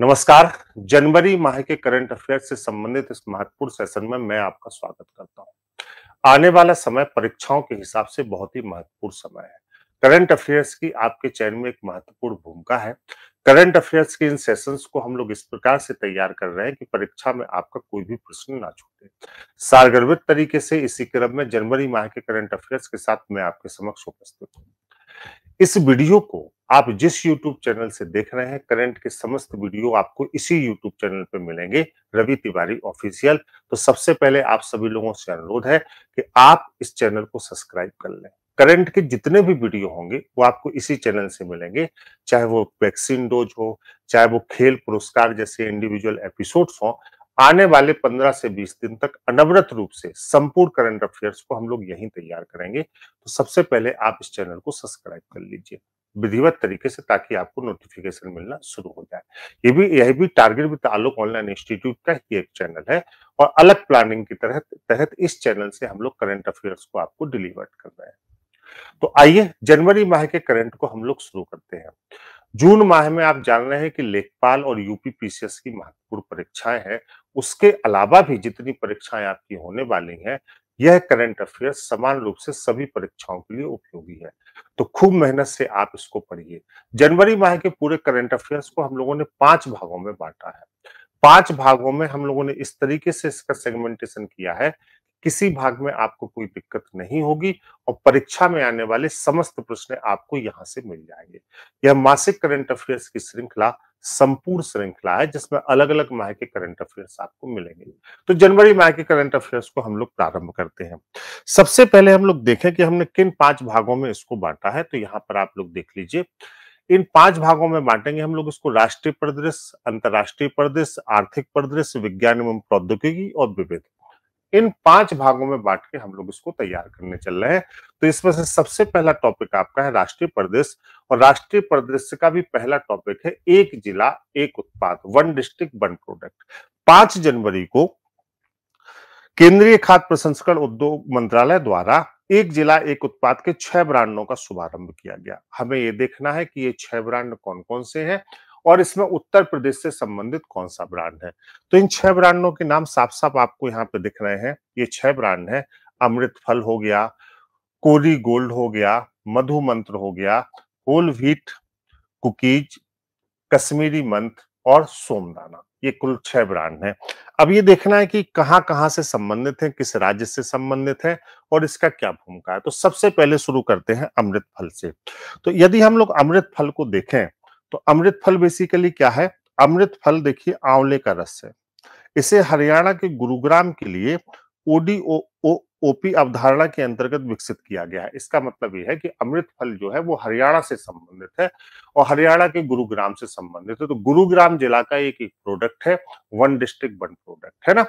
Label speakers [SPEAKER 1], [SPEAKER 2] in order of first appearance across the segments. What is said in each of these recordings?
[SPEAKER 1] नमस्कार। जनवरी माह के करंट अफेयर से संबंधित इस महत्वपूर्ण सेशन में मैं आपका स्वागत करता हूं। आने वाला समय परीक्षाओं के हिसाब से बहुत ही महत्वपूर्ण समय है। करंट अफेयर्स की आपके चयन में एक महत्वपूर्ण भूमिका है। करंट अफेयर्स के इन सेशंस को हम लोग इस प्रकार से तैयार कर रहे हैं कि परीक्षा में आपका कोई भी प्रश्न ना छूटे। सारगर्भित तरीके से इसी क्रम में जनवरी माह के करंट अफेयर्स के साथ मैं आपके समक्ष उपस्थित हूँ। इस वीडियो को आप जिस YouTube चैनल से देख रहे हैं, करंट के समस्त वीडियो आपको इसी YouTube चैनल पे मिलेंगे, रवि तिवारी ऑफिशियल। तो सबसे पहले आप सभी लोगों से अनुरोध है कि आप इस चैनल को सब्सक्राइब कर लें। करंट के जितने भी वीडियो होंगे वो आपको इसी चैनल से मिलेंगे, चाहे वो वैक्सीन डोज हो, चाहे वो खेल पुरस्कार जैसे इंडिविजुअल एपिसोड्स हो। आने वाले 15 से 20 दिन तक अनवरत रूप से संपूर्ण करंट अफेयर्स को हम लोग यहीं तैयार करेंगे। तो सबसे पहले आप इस चैनल को सब्सक्राइब कर लीजिए विधिवत तरीके से, ताकि आपको नोटिफिकेशन मिलना शुरू हो जाए। यह भी target with Alok online institute का ही एक चैनल है और अलग प्लानिंग की तहत इस चैनल से हम लोग करंट अफेयर्स को आपको डिलीवर कर रहे हैं। तो आइए जनवरी माह के करंट को हम लोग शुरू करते हैं। जून माह में आप जान रहे हैं कि लेखपाल और यूपी पीसीएस की महत्वपूर्ण परीक्षाएं हैं। उसके अलावा भी जितनी परीक्षाएं आपकी होने वाली हैं, यह करंट अफेयर्स समान रूप से सभी परीक्षाओं के लिए उपयोगी है। तो खूब मेहनत से आप इसको पढ़िए। जनवरी माह के पूरे करंट अफेयर्स को हम लोगों ने 5 भागों में बांटा है। 5 भागों में हम लोगों ने इस तरीके से इसका सेगमेंटेशन किया है, किसी भाग में आपको कोई दिक्कत नहीं होगी और परीक्षा में आने वाले समस्त प्रश्न आपको यहां से मिल जाएंगे। यह मासिक करंट अफेयर्स की श्रृंखला संपूर्ण श्रृंखला है, जिसमें अलग अलग माह के करंट अफेयर्स आपको मिलेंगे। तो जनवरी माह के करंट अफेयर्स को हम लोग प्रारंभ करते हैं। सबसे पहले हम लोग देखें कि हमने किन 5 भागों में इसको बांटा है। तो यहाँ पर आप लोग देख लीजिए, इन 5 भागों में बांटेंगे हम लोग इसको। राष्ट्रीय परिदृश्य, अंतर्राष्ट्रीय परिदृश्य, आर्थिक परिदृश्य, विज्ञान एवं प्रौद्योगिकी और विविध। इन 5 भागों में बांट के हम लोग इसको तैयार करने चल रहे हैं। तो इसमें से सबसे पहला टॉपिक आपका है राष्ट्रीय परिदृश्य, और राष्ट्रीय परिदृश्य का भी पहला टॉपिक है एक जिला एक उत्पाद, वन डिस्ट्रिक्ट वन प्रोडक्ट। 5 जनवरी को केंद्रीय खाद्य प्रसंस्करण उद्योग मंत्रालय द्वारा एक जिला एक उत्पाद के 6 ब्रांडों का शुभारंभ किया गया। हमें ये देखना है कि ये 6 ब्रांड कौन कौन से हैं और इसमें उत्तर प्रदेश से संबंधित कौन सा ब्रांड है। तो इन 6 ब्रांडों के नाम साफ साफ आपको यहाँ पे दिख रहे हैं। ये 6 ब्रांड है। अमृत फल हो गया, कोरी गोल्ड हो गया, मधु मंत्र हो गया, होल व्हीट कुकीज, कश्मीरी मंत्र और सोमदाना। ये कुल 6 ब्रांड हैं। अब ये देखना है कि कहां-कहां से संबंधित है, किस राज्य से संबंधित है और इसका क्या भूमिका है। तो सबसे पहले शुरू करते हैं अमृत फल से। तो यदि हम लोग अमृत फल को देखें, तो अमृत फल बेसिकली क्या है? अमृत फल देखिए आंवले का रस है। इसे हरियाणा के गुरुग्राम के लिए ओडीओ ओपी अवधारणा के अंतर्गत विकसित किया गया है। इसका मतलब ये है कि अमृत फल जो है वो हरियाणा से संबंधित है और हरियाणा के गुरुग्राम से संबंधित है। तो गुरुग्राम जिला का एक प्रोडक्ट है, वन डिस्ट्रिक्ट वन प्रोडक्ट, है ना।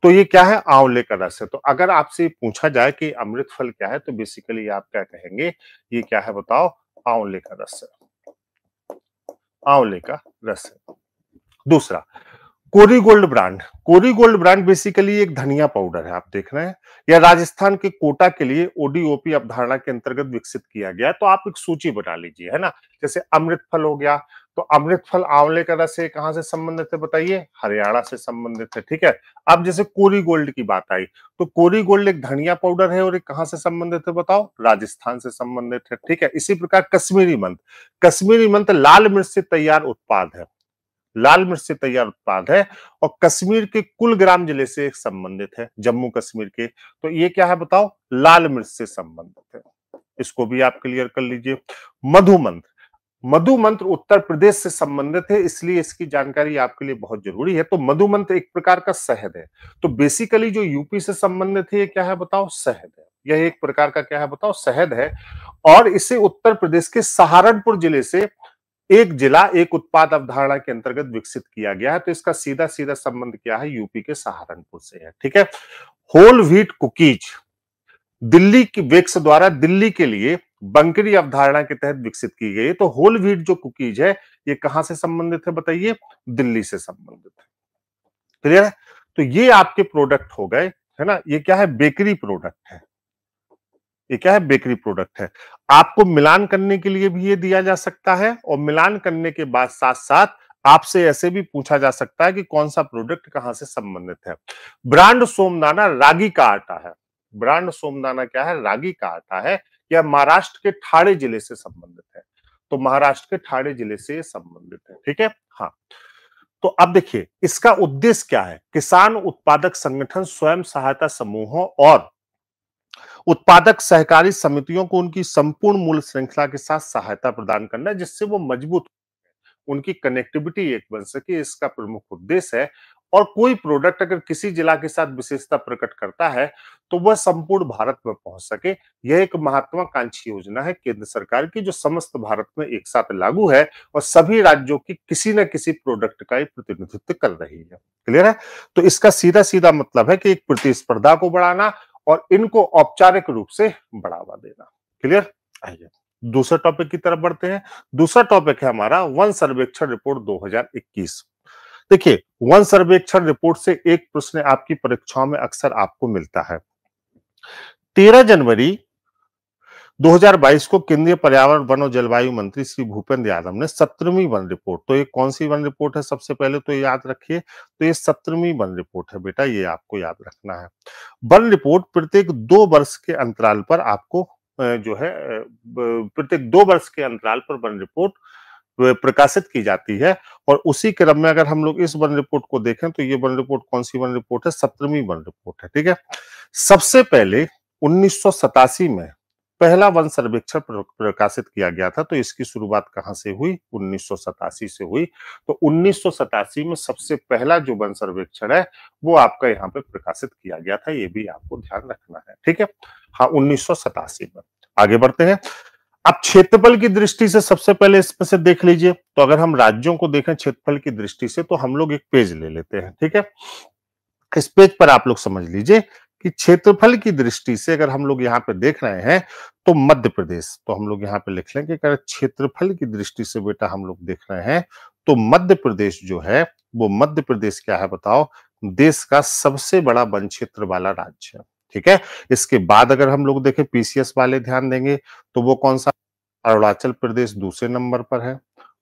[SPEAKER 1] तो ये क्या है? आंवले का रस है। तो अगर आपसे पूछा जाए कि अमृत फल क्या है, तो बेसिकली आप क्या कहेंगे? ये क्या है बताओ? आंवले का रस है। आंवले का रस है। दूसरा, कोरी गोल्ड ब्रांड। कोरी गोल्ड ब्रांड बेसिकली एक धनिया पाउडर है, आप देख रहे हैं। यह राजस्थान के कोटा के लिए ओडीओपी अवधारणा के अंतर्गत विकसित किया गया है। तो आप एक सूची बना लीजिए, है ना। जैसे अमृत फल हो गया, तो अमृत फल आंवले का रस से कहां से संबंधित है बताइए? हरियाणा से संबंधित है, ठीक है। अब जैसे कोरी गोल्ड की बात आई, तो कोरी गोल्ड एक धनिया पाउडर है और एक कहां से संबंधित है बताओ? राजस्थान से संबंधित है, ठीक है। इसी प्रकार कश्मीरी मंत्र। कश्मीरी मंत्र लाल मिर्च से तैयार उत्पाद है, लाल मिर्च से तैयार उत्पाद है और कश्मीर के कुलग्राम जिले से संबंधित है, जम्मू कश्मीर के। तो ये क्या है बताओ? लाल मिर्च से संबंधित है। इसको भी आप क्लियर कर लीजिए। मधु मंत्र। मधु मंत्र उत्तर प्रदेश से संबंधित है, इसलिए इसकी जानकारी आपके लिए बहुत जरूरी है। तो मधु मंत्र एक प्रकार का शहद है। तो बेसिकली जो यूपी से संबंधित है, ये क्या है बताओ? शहद है। यह एक प्रकार का क्या है बताओ? शहद है। और इसे उत्तर प्रदेश के सहारनपुर जिले से एक जिला एक उत्पाद अवधारणा के अंतर्गत विकसित किया गया है। तो इसका सीधा सीधा संबंध क्या है? यूपी के सहारनपुर से है, ठीक है। होल व्हीट कुकीज दिल्ली की वेक्स द्वारा दिल्ली के लिए बंकरी अवधारणा के तहत विकसित की गई है। तो होल व्हीट जो कुकीज है, ये कहां से संबंधित है बताइए? दिल्ली से संबंधित है। क्लियर है? तो ये आपके प्रोडक्ट हो गए, है ना। ये क्या है? बेकरी प्रोडक्ट है। ये क्या है? बेकरी प्रोडक्ट है। आपको मिलान करने के लिए भी ये दिया जा सकता है और मिलान करने के बाद साथ साथ आपसे ऐसे भी पूछा जा सकता है कि कौन सा प्रोडक्ट कहां से संबंधित है। ब्रांड सोमनाना रागी का आटा है। ब्रांड सोमनाना क्या है? रागी का आटा है। यह महाराष्ट्र के ठाणे जिले से संबंधित है। तो महाराष्ट्र के ठाणे जिले से संबंधित है। ठीक है। हाँ, तो अब देखिए इसका उद्देश्य क्या है? किसान उत्पादक संगठन, स्वयं सहायता समूहों और उत्पादक सहकारी समितियों को उनकी संपूर्ण मूल्य श्रृंखला के साथ सहायता प्रदान करना है, जिससे वो मजबूत, उनकी कनेक्टिविटी एक बन सके, इसका प्रमुख उद्देश्य है। और कोई प्रोडक्ट अगर किसी जिला के साथ विशेषता प्रकट करता है तो वह संपूर्ण भारत में पहुंच सके। यह एक महत्वाकांक्षी योजना है केंद्र सरकार की, जो समस्त भारत में एक साथ लागू है और सभी राज्यों की किसी न किसी प्रोडक्ट का प्रतिनिधित्व कर रही है। क्लियर है? तो इसका सीधा सीधा मतलब है कि एक प्रतिस्पर्धा को बढ़ाना और इनको औपचारिक रूप से बढ़ावा देना। क्लियर? आइए दूसरे टॉपिक की तरफ बढ़ते हैं। दूसरा टॉपिक है हमारा वन सर्वेक्षण रिपोर्ट 2021। देखिए, वन सर्वेक्षण रिपोर्ट से एक प्रश्न आपकी परीक्षाओं में अक्सर आपको मिलता है। 13 जनवरी 2022 को केंद्रीय पर्यावरण, वन और जलवायु मंत्री श्री भूपेंद्र यादव ने 17वीं वन रिपोर्ट, तो ये कौन सी वन रिपोर्ट है सबसे पहले तो याद रखिए, तो ये 17वीं वन रिपोर्ट है बेटा, ये आपको याद रखना है। वन रिपोर्ट प्रत्येक 2 वर्ष के अंतराल पर आपको जो है प्रत्येक 2 वर्ष के अंतराल पर वन रिपोर्ट प्रकाशित की जाती है। और उसी क्रम में अगर हम लोग इस वन रिपोर्ट को देखें तो ये वन रिपोर्ट कौन सी वन रिपोर्ट है? 17वीं वन रिपोर्ट है। ठीक है। सबसे पहले 1987 में पहला वन सर्वेक्षण प्रकाशित किया गया था। तो इसकी शुरुआत कहां से हुई? 1987 से हुई। तो 1987 में सबसे पहला जो वन सर्वेक्षण है वो आपका यहाँ पे प्रकाशित किया गया था, ये भी आपको ध्यान रखना है। ठीक है। हाँ, 1987 में। आगे बढ़ते हैं। अब क्षेत्रफल की दृष्टि से सबसे पहले इसमें से देख लीजिए, तो अगर हम राज्यों को देखें क्षेत्रफल की दृष्टि से तो हम लोग एक पेज ले लेते हैं। ठीक है। इस पेज पर आप लोग समझ लीजिए कि क्षेत्रफल की दृष्टि से अगर हम लोग यहाँ पे देख रहे हैं तो मध्य प्रदेश, तो हम लोग यहाँ पे लिख लेंगे अगर क्षेत्रफल की दृष्टि से बेटा हम लोग देख रहे हैं तो मध्य प्रदेश जो है वो मध्य प्रदेश क्या है बताओ? देश का सबसे बड़ा वन क्षेत्र वाला राज्य है। ठीक है। इसके बाद अगर हम लोग देखें पीसीएस वाले ध्यान देंगे तो वो कौन सा? अरुणाचल प्रदेश दूसरे नंबर पर है।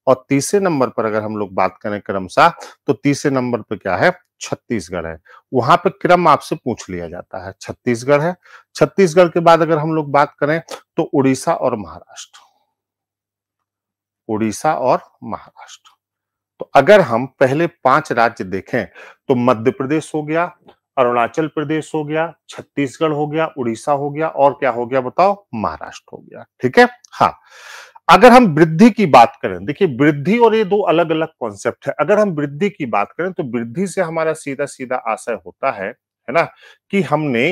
[SPEAKER 1] और तीसरे नंबर पर अगर हम लोग बात करें क्रमशः तो तीसरे नंबर पर क्या है? छत्तीसगढ़ है। वहां पे क्रम आपसे पूछ लिया जाता है। छत्तीसगढ़ है। छत्तीसगढ़ के बाद अगर हम लोग बात करें तो उड़ीसा और महाराष्ट्र। उड़ीसा और महाराष्ट्र। तो अगर हम पहले 5 राज्य देखें तो मध्य प्रदेश हो गया, अरुणाचल प्रदेश हो गया, छत्तीसगढ़ हो गया, उड़ीसा हो गया और क्या हो गया बताओ? महाराष्ट्र हो गया। ठीक है। हाँ, अगर हम वृद्धि की बात करें, देखिए वृद्धि और ये दो अलग अलग कॉन्सेप्ट है। अगर हम वृद्धि की बात करें तो वृद्धि से हमारा सीधा सीधा आशय होता है ना, कि हमने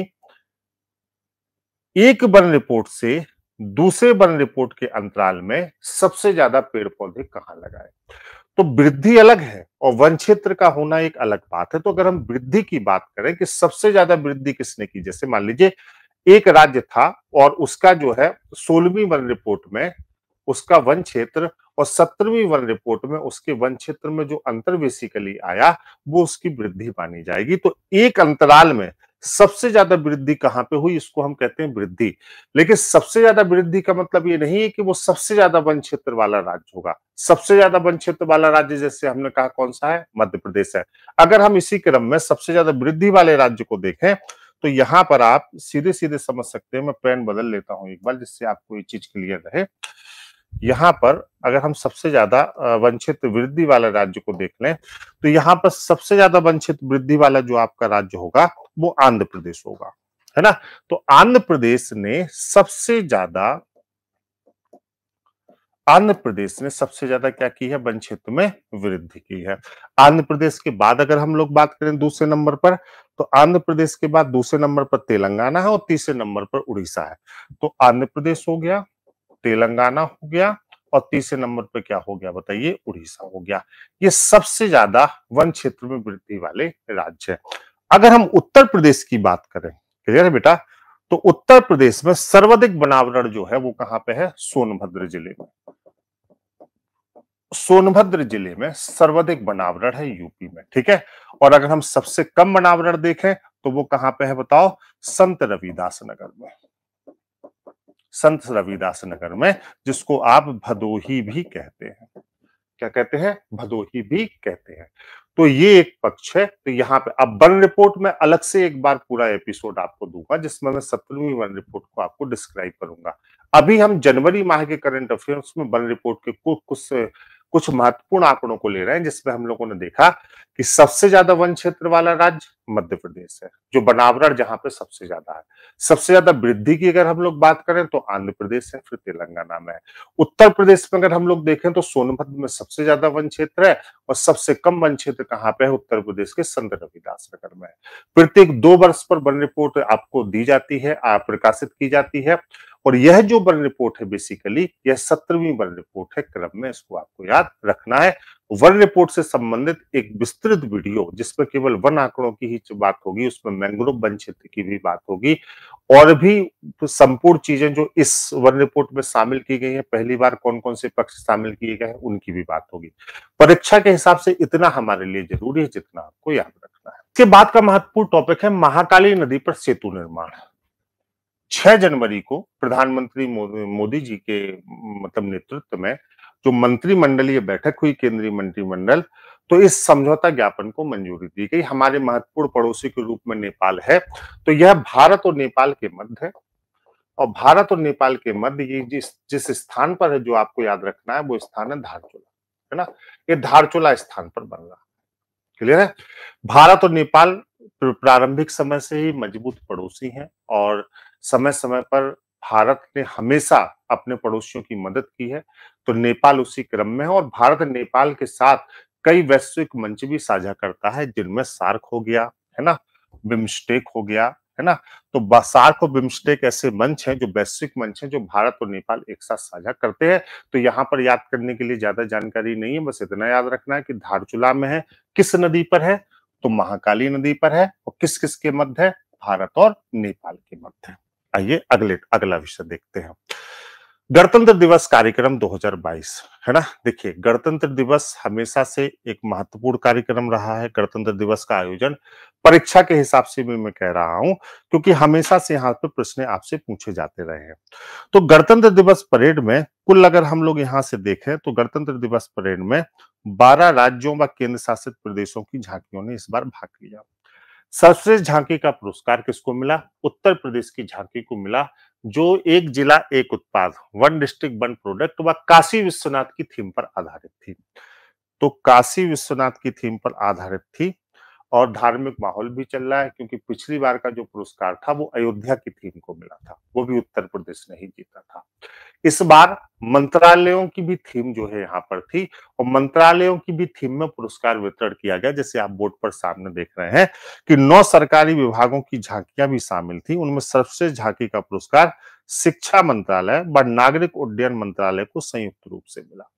[SPEAKER 1] एक वन रिपोर्ट से दूसरे वन रिपोर्ट के अंतराल में सबसे ज्यादा पेड़ पौधे कहां लगाए। तो वृद्धि अलग है और वन क्षेत्र का होना एक अलग बात है। तो अगर हम वृद्धि की बात करें कि सबसे ज्यादा वृद्धि किसने की, जैसे मान लीजिए एक राज्य था और उसका जो है 16वीं वन रिपोर्ट में उसका वन क्षेत्र और 17वीं वन रिपोर्ट में उसके वन क्षेत्र में जो अंतर बेसिकली आया वो उसकी वृद्धि मानी जाएगी। तो एक अंतराल में सबसे ज्यादा वृद्धि कहां पे हुई, इसको हम कहते हैं वृद्धि। लेकिन सबसे ज्यादा वृद्धि का मतलब ये नहीं है कि वो सबसे ज्यादा वन क्षेत्र वाला राज्य होगा। सबसे ज्यादा वन क्षेत्र वाला राज्य जैसे हमने कहा कौन सा है? मध्य प्रदेश है। अगर हम इसी क्रम में सबसे ज्यादा वृद्धि वाले राज्य को देखें तो यहां पर आप सीधे सीधे समझ सकते हैं। मैं पेन बदल लेता हूं एक बार जिससे आपको ये चीज क्लियर रहे। यहां पर अगर हम सबसे ज्यादा वन क्षेत्र वृद्धि वाला राज्य को देख लें तो यहां पर सबसे ज्यादा वन क्षेत्र वृद्धि वाला जो आपका राज्य होगा वो आंध्र प्रदेश होगा, है ना। तो आंध्र प्रदेश ने सबसे ज्यादा क्या की है? वन क्षेत्र में वृद्धि की है। आंध्र प्रदेश के बाद अगर हम लोग बात करें दूसरे नंबर पर, तो आंध्र प्रदेश के बाद दूसरे नंबर पर तेलंगाना है और तीसरे नंबर पर उड़ीसा है। तो आंध्र प्रदेश हो गया, तेलंगाना हो गया और तीसरे नंबर पे क्या हो गया बताइए? उड़ीसा हो गया। ये सबसे ज्यादा वन क्षेत्र में वृद्धि वाले राज्य है। अगर हम उत्तर प्रदेश की बात करें, क्लियर है बेटा, तो उत्तर प्रदेश में सर्वाधिक वनावरण जो है वो कहां पे है? सोनभद्र जिले में। सोनभद्र जिले में सर्वाधिक वनावरण है यूपी में। ठीक है। और अगर हम सबसे कम वनावरण देखें तो वो कहां पे है बताओ? संत रविदास नगर में। संत रविदास नगर में, जिसको आप भदोही भी कहते हैं। क्या कहते हैं, भदोही भी कहते हैं। तो ये एक पक्ष है। तो यहाँ पे अब वन रिपोर्ट में अलग से एक बार पूरा एपिसोड आपको दूंगा, जिसमें मैं 17वीं वन रिपोर्ट को आपको डिस्क्राइब करूंगा। अभी हम जनवरी माह के करंट अफेयर्स में वन रिपोर्ट के कुछ महत्वपूर्ण आंकड़ों को ले रहे हैं, जिसमें हम लोगों ने देखा कि सबसे ज्यादा वन क्षेत्र वाला राज्य मध्य प्रदेश है, जो बनावरण जहां पे सबसे ज्यादा है। सबसे ज्यादा वृद्धि की अगर हम लोग बात करें तो आंध्र प्रदेश है, फिर तेलंगाना में है। उत्तर प्रदेश में अगर हम लोग देखें तो सोनभद्र में सबसे ज्यादा वन क्षेत्र है, और सबसे कम वन क्षेत्र कहां पे है, उत्तर प्रदेश के संत रविदास नगर में है। प्रत्येक 2 वर्ष पर वन रिपोर्ट आपको दी जाती है, प्रकाशित की जाती है। और यह जो वन रिपोर्ट है, बेसिकली यह 17वीं वन रिपोर्ट है क्रम में, इसको आपको याद रखना है। वन रिपोर्ट से संबंधित एक विस्तृत वीडियो, जिसमें केवल वन आंकड़ों की ही बात होगी, उसमें मैंग्रोव वन क्षेत्र की भी बात होगी, और भी संपूर्ण चीजें जो इस वन रिपोर्ट में शामिल की गई है, पहली बार कौन कौन से पक्ष शामिल किए गए हैं, उनकी भी बात होगी। परीक्षा के हिसाब से इतना हमारे लिए जरूरी है जितना आपको याद रखना है। इसके बाद का महत्वपूर्ण टॉपिक है महाकाली नदी पर सेतु निर्माण। 6 जनवरी को प्रधानमंत्री मोदी जी के मतलब नेतृत्व में जो मंत्रिमंडलीय बैठक हुई, केंद्रीय मंत्रिमंडल, तो इस समझौता ज्ञापन को मंजूरी दी गई। हमारे महत्वपूर्ण पड़ोसी के रूप में नेपाल है, तो यह भारत और नेपाल के मध्य है। और भारत और नेपाल के मध्य ये जिस स्थान पर है, जो आपको याद रखना है, वो स्थान है धारचूला, है ना। ये धारचूला स्थान पर बन रहा है। क्लियर है। भारत और नेपाल प्रारंभिक समय से ही मजबूत पड़ोसी हैं, और समय समय पर भारत ने हमेशा अपने पड़ोसियों की मदद की है। तो नेपाल उसी क्रम में है, और भारत नेपाल के साथ कई वैश्विक मंच भी साझा करता है, जिनमें सार्क हो गया, है ना, बिम्स्टेक हो गया, है ना। तो सार्क और बिम्स्टेक ऐसे मंच हैं, जो वैश्विक मंच हैं, जो भारत और नेपाल एक साथ साझा करते हैं। तो यहाँ पर याद करने के लिए ज्यादा जानकारी नहीं है, बस इतना याद रखना है कि धारचूला में है, किस नदी पर है, तो महाकाली नदी पर है, और किस किस के मध्य है, भारत और नेपाल के मध्य है। आइए अगला विषय देखते हैं। गणतंत्र दिवस कार्यक्रम 2022, है ना। देखिए, गणतंत्र दिवस हमेशा से एक महत्वपूर्ण कार्यक्रम रहा है। गणतंत्र दिवस का आयोजन परीक्षा के हिसाब से भी मैं कह रहा हूं, क्योंकि हमेशा से यहाँ पे प्रश्न आपसे पूछे जाते रहे हैं। तो गणतंत्र दिवस परेड में कुल अगर हम लोग यहाँ से देखें, तो गणतंत्र दिवस परेड में 12 राज्यों व केंद्र शासित प्रदेशों की झांकियों ने इस बार भाग लिया। सर्वश्रेष्ठ झांकी का पुरस्कार किसको मिला? उत्तर प्रदेश की झांकी को मिला, जो एक जिला एक उत्पाद, वन डिस्ट्रिक्ट वन प्रोडक्ट व काशी विश्वनाथ की थीम पर आधारित थी। तो काशी विश्वनाथ की थीम पर आधारित थी, और धार्मिक माहौल भी चल रहा है, क्योंकि पिछली बार का जो पुरस्कार था वो अयोध्या की थीम को मिला था, वो भी उत्तर प्रदेश ने ही जीता था। इस बार मंत्रालयों की भी थीम जो है यहाँ पर थी, और मंत्रालयों की भी थीम में पुरस्कार वितरण किया गया। जैसे आप बोर्ड पर सामने देख रहे हैं कि 9 सरकारी विभागों की झांकियां भी शामिल थी। उनमें सर्वश्रेष्ठ झांकी का पुरस्कार शिक्षा मंत्रालय व नागरिक उड्डयन मंत्रालय को संयुक्त रूप से मिला।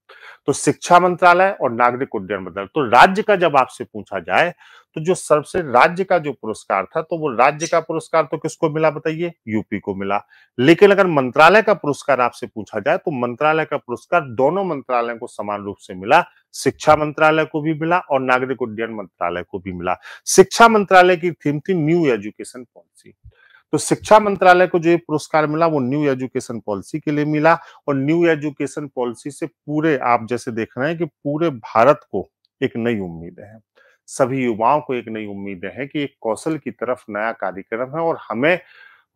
[SPEAKER 1] तो शिक्षा मंत्रालय और नागरिक उड्डयन मंत्रालय। तो राज्य का जब आपसे पूछा जाए, तो जो सर्वश्रेष्ठ राज्य का जो पुरस्कार था, तो वो राज्य का पुरस्कार तो किसको मिला बताइए? यूपी को मिला। लेकिन अगर मंत्रालय का पुरस्कार आपसे पूछा जाए, तो मंत्रालय का पुरस्कार दोनों मंत्रालयों को समान रूप से मिला। शिक्षा मंत्रालय को भी मिला और नागरिक उड्डयन मंत्रालय को भी मिला। शिक्षा मंत्रालय की थीम थी न्यू एजुकेशन पॉलिसी। तो शिक्षा मंत्रालय को जो ये पुरस्कार मिला, वो न्यू एजुकेशन पॉलिसी के लिए मिला। और न्यू एजुकेशन पॉलिसी से पूरे, आप जैसे देख रहे हैं कि पूरे भारत को एक नई उम्मीदें हैं, सभी युवाओं को एक नई उम्मीदें हैं कि एक कौशल की तरफ नया कार्यक्रम है, और हमें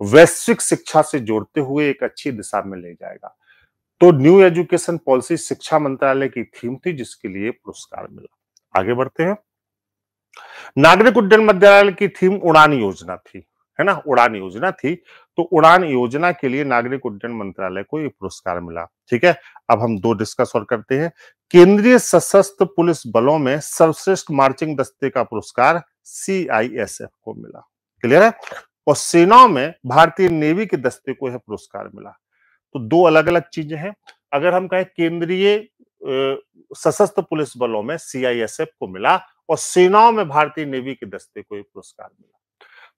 [SPEAKER 1] वैश्विक शिक्षा से जोड़ते हुए एक अच्छी दिशा में ले जाएगा। तो न्यू एजुकेशन पॉलिसी शिक्षा मंत्रालय की थीम थी, जिसके लिए पुरस्कार मिला। आगे बढ़ते हैं। नागरिक उड्डयन मंत्रालय की थीम उड़ान योजना थी, है ना, उड़ान योजना थी। तो उड़ान योजना के लिए नागरिक उड्डयन मंत्रालय को यह पुरस्कार मिला। ठीक है, अब हम 2 डिस्कस और करते हैं। केंद्रीय सशस्त्र पुलिस बलों में सर्वश्रेष्ठ मार्चिंग दस्ते का पुरस्कार CISF को मिला। क्लियर है। और सेनाओं में भारतीय नेवी के दस्ते को यह पुरस्कार मिला। तो 2 अलग अलग चीजें हैं। अगर हम कहें केंद्रीय सशस्त्र पुलिस बलों में CISF को मिला, और सेनाओं में भारतीय नेवी के दस्ते को यह पुरस्कार मिला।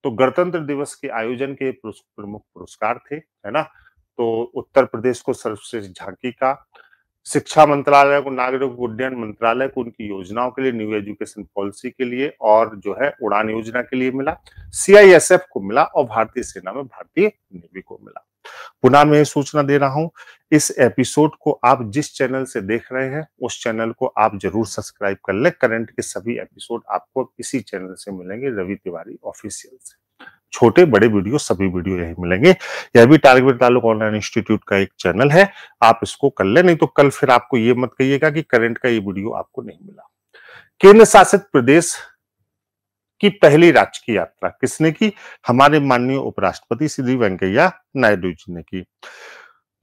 [SPEAKER 1] तो गणतंत्र दिवस के आयोजन के प्रमुख पुरस्कार थे, है ना। तो उत्तर प्रदेश को सर्वश्रेष्ठ झांकी का, शिक्षा मंत्रालय को, नागरिक उड्डयन मंत्रालय को उनकी योजनाओं के लिए, न्यू एजुकेशन पॉलिसी के लिए, और जो है उड़ान योजना के लिए मिला। CISF को मिला, और भारतीय सेना में भारतीय नेवी को मिला। पुनः मैं ये सूचना दे रहा हूं, इस एपिसोड को आप जिस चैनल से देख रहे हैं उस चैनल को आप जरूर सब्सक्राइब कर लें। करंट के सभी एपिसोड आपको इसी चैनल से मिलेंगे, रवि तिवारी ऑफिशियल से। छोटे बड़े वीडियो सभी वीडियो यही मिलेंगे। यह भी टारगेट तालुक ऑनलाइन इंस्टीट्यूट का एक चैनल है, आप इसको कर ले, नहीं तो कल फिर आपको ये मत कहिएगा कि करंट का ये वीडियो आपको नहीं मिला। केंद्र शासित प्रदेश की पहली राजकीय यात्रा किसने की? हमारे माननीय उपराष्ट्रपति श्री वेंकैया नायडू जी ने की।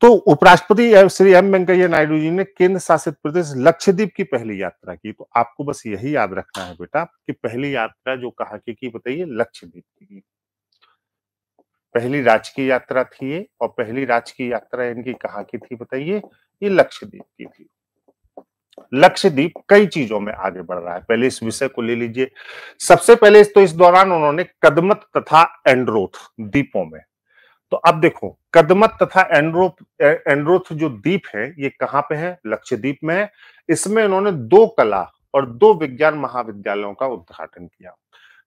[SPEAKER 1] तो उपराष्ट्रपति श्री एम वेंकैया नायडू जी ने केंद्र शासित प्रदेश लक्षद्वीप की पहली यात्रा की। तो आपको बस यही याद रखना है बेटा कि पहली यात्रा जो कहाँ की बताइए, लक्षद्वीप की। पहली राजकीय यात्रा थी ये, और पहली राजकीय यात्रा इनकी कहाँ की थी बताइए? ये लक्षद्वीप की थी। लक्षद्वीप कई चीजों में आगे बढ़ रहा है, पहले इस विषय को ले लीजिए। सबसे पहले तो इस दौरान उन्होंने कदमत तथा एंड्रोथ द्वीपों में, तो अब देखो कदमत तथा एंड्रोथ जो द्वीप है ये कहां पे है? लक्षद्वीप में है। इसमें इन्होंने 2 कला और 2 विज्ञान महाविद्यालयों का उद्घाटन किया।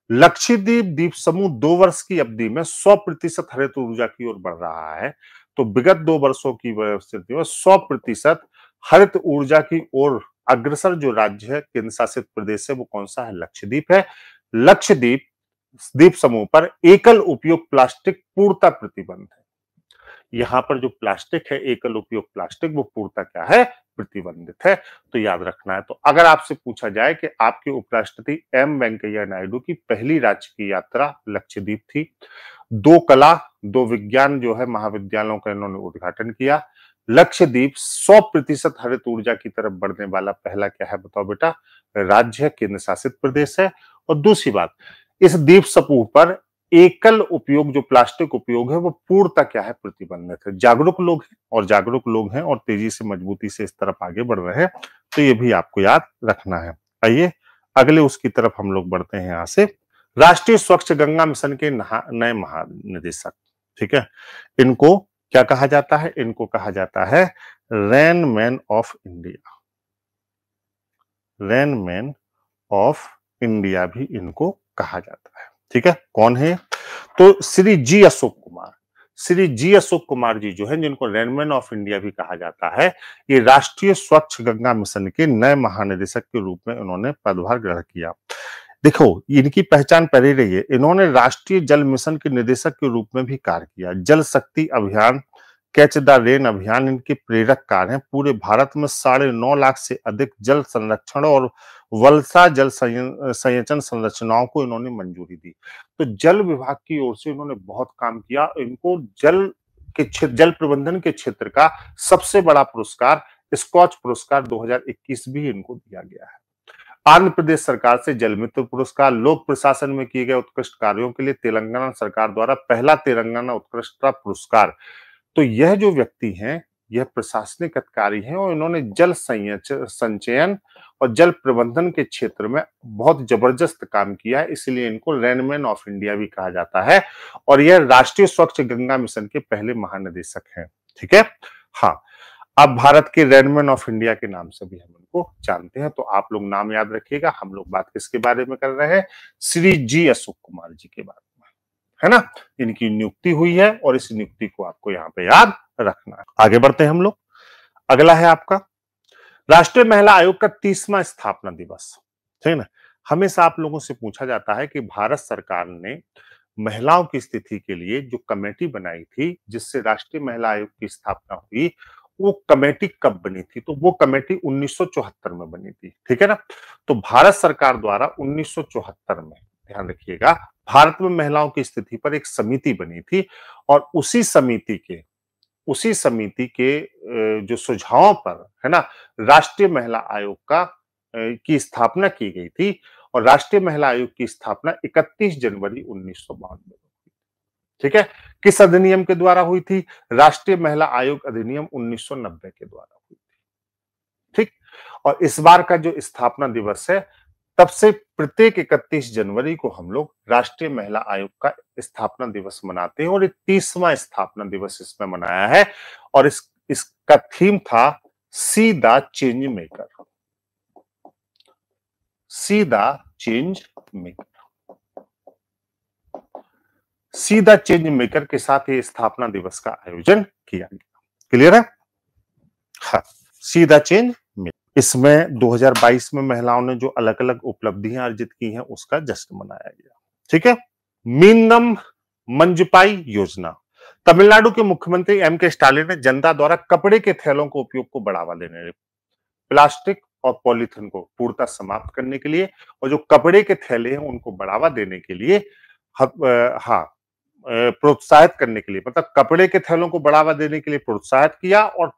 [SPEAKER 1] लक्षद्वीप द्वीप समूह 2 वर्ष की अवधि में 100% हरित ऊर्जा की ओर बढ़ रहा है। तो विगत 2 वर्षों की स्थिति में 100% हरित ऊर्जा की ओर अग्रसर जो राज्य है, केंद्र शासित प्रदेश है, वो कौन सा है? लक्षद्वीप है। लक्षद्वीप द्वीप समूह पर एकल उपयोग प्लास्टिक पूर्णतः प्रतिबंध है। यहां पर जो प्लास्टिक है, एकल उपयोग प्लास्टिक, वो पूर्णतः क्या है? प्रतिबंधित है। तो याद रखना है। तो अगर आपसे पूछा जाए कि आपके उपराष्ट्रपति एम वेंकैया नायडू की पहली राजकीय यात्रा लक्षद्वीप थी, 2 कला 2 विज्ञान जो है महाविद्यालयों का इन्होंने उद्घाटन किया। लक्षद्वीप 100% हरित ऊर्जा की तरफ बढ़ने वाला पहला क्या है बताओ बेटा? राज्य है, केंद्र शासित प्रदेश है। और दूसरी बात, इस द्वीप समूह पर एकल उपयोग जो प्लास्टिक उपयोग है वो पूर्णतः क्या है? प्रतिबंधित है। जागरूक लोग हैं, और जागरूक लोग हैं और तेजी से मजबूती से इस तरफ आगे बढ़ रहे हैं, तो ये भी आपको याद रखना है। आइए अगले उसकी तरफ हम लोग बढ़ते हैं। यहां से राष्ट्रीय स्वच्छ गंगा मिशन के नए महानिदेशक, ठीक है, इनको क्या कहा जाता है? इनको कहा जाता है rain man of India. Rain man of India भी इनको कहा जाता है, ठीक है। कौन है? तो श्री जी अशोक कुमार। श्री जी अशोक कुमार जी जो है, जिनको रेनमैन ऑफ इंडिया भी कहा जाता है, ये राष्ट्रीय स्वच्छ गंगा मिशन के नए महानिदेशक के रूप में उन्होंने पदभार ग्रहण किया। देखो इनकी पहचान पहले रही है, इन्होंने राष्ट्रीय जल मिशन के निदेशक के रूप में भी कार्य किया। जल शक्ति अभियान, कैच द रेन अभियान इनके प्रेरक कार्य हैं। पूरे भारत में 9.5 लाख से अधिक जल संरक्षण और वर्षा जल संचयन संरचनाओं को इन्होंने मंजूरी दी। तो जल विभाग की ओर से इन्होंने बहुत काम किया। इनको जल प्रबंधन के क्षेत्र का सबसे बड़ा पुरस्कार स्कॉच पुरस्कार 2021 भी इनको दिया गया है। आंध्र प्रदेश सरकार से जल मित्र पुरस्कार, लोक प्रशासन में किए गए उत्कृष्ट कार्यों के लिए तेलंगाना सरकार द्वारा पहला तेलंगाना उत्कृष्टता पुरस्कार। तो यह जो व्यक्ति हैं, यह प्रशासनिक अधिकारी हैं और इन्होंने जल संचयन और जल प्रबंधन के क्षेत्र में बहुत जबरदस्त काम किया है, इसलिए इनको रेनमैन ऑफ इंडिया भी कहा जाता है। और यह राष्ट्रीय स्वच्छ गंगा मिशन के पहले महानिदेशक हैं, ठीक है। हाँ, अब भारत के रेनमैन ऑफ इंडिया के नाम से भी हम इनको जानते हैं, तो आप लोग नाम याद रखिएगा। हम लोग बात किसके बारे में कर रहे हैं? श्री जी अशोक कुमार जी के बारे में, है ना। इनकी नियुक्ति हुई है और इस नियुक्ति को आपको यहाँ पे याद रखना है। आगे बढ़ते हैं हम लोग। अगला है आपका राष्ट्रीय महिला आयोग का 30वां स्थापना दिवस, ठीक है ना। हमेशा आप लोगों से पूछा जाता है कि भारत सरकार ने महिलाओं की स्थिति के लिए जो कमेटी बनाई थी, जिससे राष्ट्रीय महिला आयोग की स्थापना हुई, वो कमेटी कब बनी थी? तो वो कमेटी 1974 में बनी थी, ठीक है ना। तो भारत सरकार द्वारा 1974 में, ध्यान रखिएगा, भारत में महिलाओं की स्थिति पर एक समिति बनी थी और उसी समिति के जो सुझावों पर, है ना, राष्ट्रीय महिला आयोग की स्थापना की गई थी। और राष्ट्रीय महिला आयोग की स्थापना 31 जनवरी 1952 में, ठीक है। किस अधिनियम के द्वारा हुई थी? राष्ट्रीय महिला आयोग अधिनियम 1990 के द्वारा हुई थी, ठीक। और इस बार का जो स्थापना दिवस है, तब से प्रत्येक 31 जनवरी को हम लोग राष्ट्रीय महिला आयोग का स्थापना दिवस मनाते हैं और ये 30वां स्थापना दिवस इसमें मनाया है। और इसका थीम था see the change maker. See the change maker. सीधा चेंज मेकर के साथ ये स्थापना दिवस का आयोजन किया गया। क्लियर है? हाँ, सीधा चेंज मेकर। इसमें 2022 में महिलाओं ने जो अलग-अलग उपलब्धियां अर्जित की हैं उसका जश्न मनाया गया। ठीक है? मीनम मंजपाई योजना। तमिलनाडु के मुख्यमंत्री एम के स्टालिन ने जनता द्वारा कपड़े के थैलों के उपयोग को बढ़ावा देने, प्लास्टिक और पॉलीथिन को पूर्णतः समाप्त करने के लिए और जो कपड़े के थैले हैं उनको बढ़ावा देने के लिए प्रोत्साहित करने के लिए, मतलब कपड़े के थैलों को बढ़ावा देने के लिए प्रोत्साहित किया और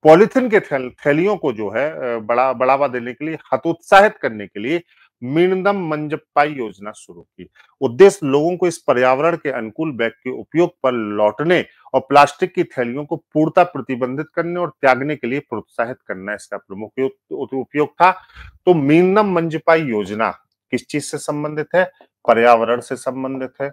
[SPEAKER 1] पॉलीथिन के थैलियों को जो है बढ़ावा देने के लिए हतोत्साहित करने के लिए मीणदम मंजप्पाई योजना शुरू की। उद्देश्य लोगों को इस पर्यावरण के अनुकूल बैग के उपयोग पर लौटने और प्लास्टिक की थैलियों को पूर्णतः प्रतिबंधित करने और त्यागने के लिए प्रोत्साहित करना इसका प्रमुख उपयोग था। तो मीणदम मंजप्पाई योजना किस चीज से संबंधित है? पर्यावरण से संबंधित है।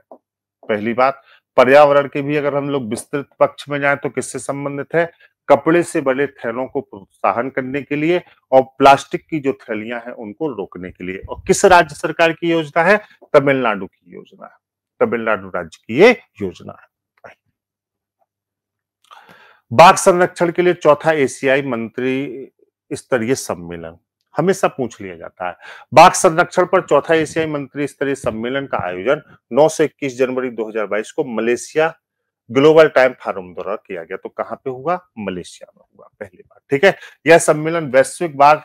[SPEAKER 1] पहली बात, पर्यावरण के भी अगर हम लोग विस्तृत पक्ष में जाएं तो किससे संबंधित है? कपड़े से बने थैलों को प्रोत्साहन करने के लिए और प्लास्टिक की जो थैलियां हैं उनको रोकने के लिए। और किस राज्य सरकार की योजना है? तमिलनाडु की योजना है। तमिलनाडु राज्य की ये योजना है। बाघ संरक्षण के लिए चौथा एशियाई मंत्री स्तरीय सम्मेलन हमेशा पूछ लिया जाता है। बाघ संरक्षण पर चौथा एशियाई मंत्री स्तरीय सम्मेलन का आयोजन 9 से 21 जनवरी 2022 को मलेशिया ग्लोबल टाइम फोरम द्वारा किया गया। तो कहां पे हुआ? मलेशिया में हुआ पहली बार। ठीक है? यह सम्मेलन वैश्विक बाघ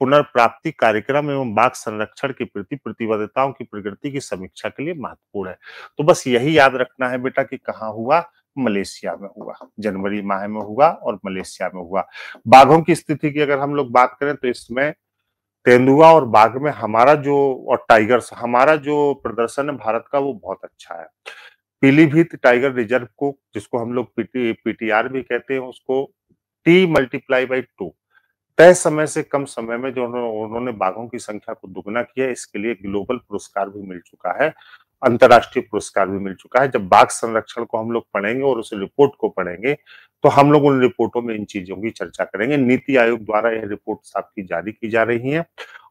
[SPEAKER 1] पुनर्प्राप्ति कार्यक्रम एवं बाघ संरक्षण के प्रति प्रतिबद्धताओं की प्रगति की समीक्षा के लिए महत्वपूर्ण है। तो बस यही याद रखना है बेटा कि कहां हुआ? मलेशिया में हुआ, जनवरी माह में हुआ और मलेशिया में हुआ। बाघों की स्थिति की अगर हम लोग बात करें तो इसमें तेंदुआ और बाघ में हमारा जो और टाइगर्स हमारा जो प्रदर्शन है भारत का वो बहुत अच्छा है। पीलीभीत टाइगर रिजर्व को, जिसको हम लोग पीटीआर भी कहते हैं, उसको T×2 तय समय से कम समय में जो उन्होंने बाघों की संख्या को दुगना किया, इसके लिए ग्लोबल पुरस्कार भी मिल चुका है, अंतर्राष्ट्रीय पुरस्कार भी मिल चुका है। जब बाघ संरक्षण को हम लोग पढ़ेंगे और उस रिपोर्ट को पढ़ेंगे तो हम लोग उन रिपोर्टों में इन चीजों की चर्चा करेंगे। नीति आयोग द्वारा यह रिपोर्ट आपकी जारी की जा रही है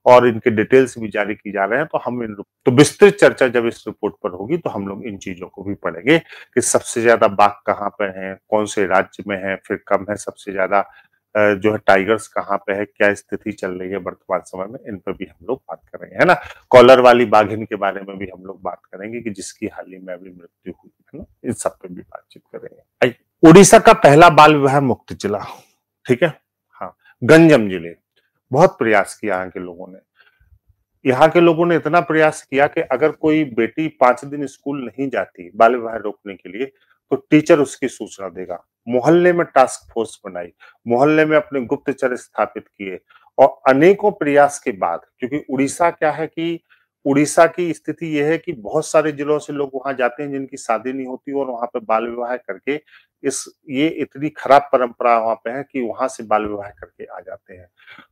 [SPEAKER 1] और इनके डिटेल्स भी जारी की जा रहे हैं। तो हम तो विस्तृत चर्चा जब इस रिपोर्ट पर होगी तो हम लोग इन चीजों को भी पढ़ेंगे कि सबसे ज्यादा बाघ कहाँ पे हैं, कौन से राज्य में है, फिर कम है, सबसे ज्यादा जो है टाइगर्स कहाँ पे है, क्या स्थिति चल रही है वर्तमान समय में, इन पर भी हम लोग बात करेंगे, है ना। कॉलर वाली बाघिन के बारे में भी हम लोग बात करेंगे कि जिसकी हाल ही में अभी मृत्यु हुई है ना, इन सब पे भी बातचीत करेंगे। उड़ीसा का पहला बाल विवाह मुक्त जिला, ठीक है, हाँ, गंजम जिले। बहुत प्रयास किया यहाँ के लोगों ने। यहाँ के लोगों ने इतना प्रयास किया कि अगर कोई बेटी 5 दिन स्कूल नहीं जाती बाल विवाह रोकने के लिए तो टीचर उसकी सूचना देगा। मोहल्ले में टास्क फोर्स बनाई, मोहल्ले में अपने गुप्तचर स्थापित किए और अनेकों प्रयास के बाद, क्योंकि उड़ीसा क्या है कि उड़ीसा की स्थिति यह है कि बहुत सारे जिलों से लोग वहां जाते हैं जिनकी शादी नहीं होती और वहां पे बाल विवाह करके ये इतनी खराब परंपरा वहां पे है कि वहां से बाल विवाह करके आ जाते हैं।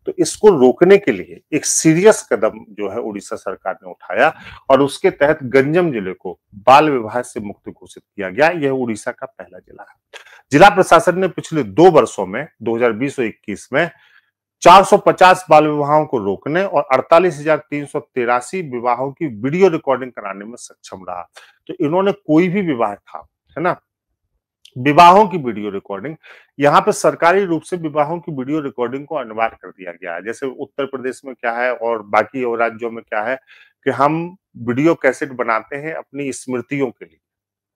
[SPEAKER 1] तो इसको रोकने के लिए एक सीरियस कदम जो है उड़ीसा सरकार ने उठाया और उसके तहत गंजम जिले को बाल विवाह से मुक्त घोषित किया गया। यह उड़ीसा का पहला जिला है। जिला प्रशासन ने पिछले 2 वर्षों में 2020 और 21 में 450 बाल विवाहों को रोकने और 48,383 विवाहों की वीडियो रिकॉर्डिंग कराने में सक्षम रहा। तो इन्होंने कोई भी विवाह था, है ना, विवाहों की वीडियो रिकॉर्डिंग, यहाँ पे सरकारी रूप से विवाहों की वीडियो रिकॉर्डिंग को अनिवार्य कर दिया गया है। जैसे उत्तर प्रदेश में क्या है और बाकी और राज्यों में क्या है कि हम वीडियो कैसेट बनाते हैं अपनी स्मृतियों के लिए,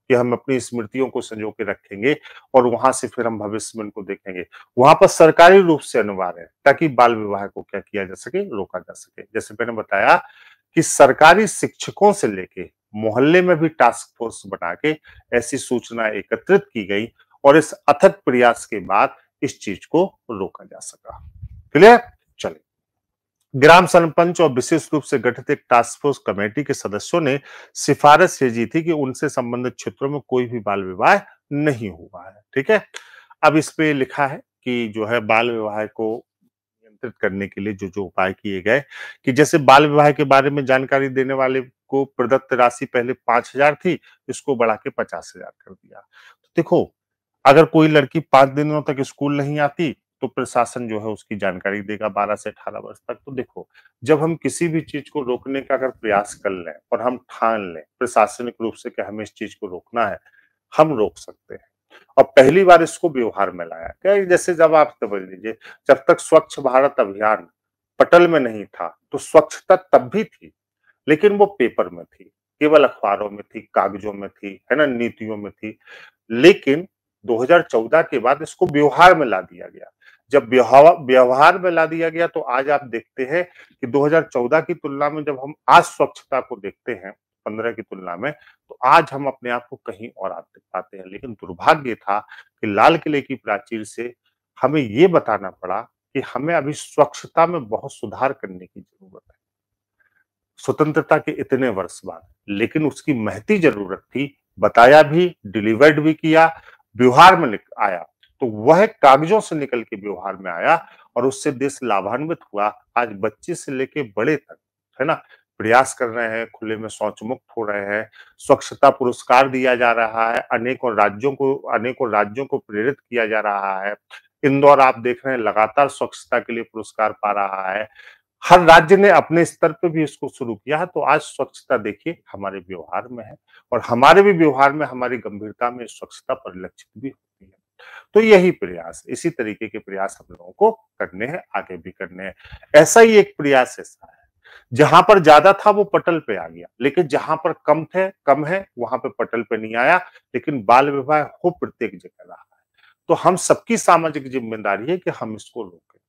[SPEAKER 1] कि हम अपनी स्मृतियों को संजो के रखेंगे और वहां से फिर हम भविष्य में उनको देखेंगे। वहां पर सरकारी रूप से अनिवार्य है ताकि बाल विवाह को क्या किया जा सके, रोका जा सके। जैसे मैंने बताया कि सरकारी शिक्षकों से लेके मोहल्ले में भी टास्क फोर्स बना के ऐसी सूचना एकत्रित की गई और इस अथक प्रयास के बाद इस चीज को रोका जा सका। क्लियर? चलिए, ग्राम सरपंच और विशेष रूप से गठित एक टास्क फोर्स कमेटी के सदस्यों ने सिफारिश भेजी थी कि उनसे संबंधित क्षेत्रों में कोई भी बाल विवाह नहीं हुआ है। ठीक है, अब इस पे लिखा है कि जो है बाल विवाह को नियंत्रित करने के लिए जो जो उपाय किए गए, कि जैसे बाल विवाह के बारे में जानकारी देने वाले को प्रदत्त राशि पहले 5,000 थी, इसको बढ़ा के 50,000 कर दिया। तो देखो, अगर कोई लड़की 5 दिनों तक स्कूल नहीं आती तो प्रशासन जो है उसकी जानकारी देगा 12 से 18 वर्ष तक। तो देखो, जब हम किसी भी चीज को रोकने का अगर प्रयास कर लें और हम ठान लें प्रशासनिक रूप से कि हमें इस चीज को रोकना है, हम रोक सकते हैं। और पहली बार इसको व्यवहार में लाया क्या, जैसे जब आप समझ लीजिए, जब तक स्वच्छ भारत अभियान पटल में नहीं था तो स्वच्छता तब भी थी, लेकिन वो पेपर में थी, केवल अखबारों में थी, कागजों में थी, है ना, नीतियों में थी। लेकिन 2014 के बाद इसको व्यवहार में ला दिया गया। जब व्यवहार में ला दिया गया तो आज आप देखते हैं कि 2014 की तुलना में जब हम आज स्वच्छता को देखते हैं 15 की तुलना में, तो आज हम अपने आप को कहीं और देख पाते हैं। लेकिन दुर्भाग्य था कि लाल किले की प्राचीर से हमें ये बताना पड़ा कि हमें अभी स्वच्छता में बहुत सुधार करने की जरूरत है, स्वतंत्रता के इतने वर्ष बाद। लेकिन उसकी महती जरूरत थी, बताया भी, डिलीवर्ड भी किया, व्यवहार में आया। तो वह कागजों से निकल के व्यवहार में आया और उससे देश लाभान्वित हुआ। आज बच्चे से लेके बड़े तक, है ना, प्रयास कर रहे हैं, खुले में शौच मुक्त हो रहे हैं, स्वच्छता पुरस्कार दिया जा रहा है, अनेकों राज्यों को प्रेरित किया जा रहा है। इंदौर आप देख रहे हैं लगातार स्वच्छता के लिए पुरस्कार पा रहा है। हर राज्य ने अपने स्तर पे भी इसको शुरू किया है। तो आज स्वच्छता देखिए हमारे व्यवहार में है और हमारे भी व्यवहार में, हमारी गंभीरता में स्वच्छता परिलक्षित भी होती है। तो यही प्रयास, इसी तरीके के प्रयास हम लोगों को करने हैं, आगे भी करने हैं। ऐसा ही एक प्रयास ऐसा है, जहां पर ज्यादा था वो पटल पे आ गया, लेकिन जहां पर कम है वहां पे पटल पे नहीं आया। लेकिन बाल विवाह हो प्रत्येक जगह रहा है। तो हम सबकी सामाजिक जिम्मेदारी है कि हम इसको रोकें,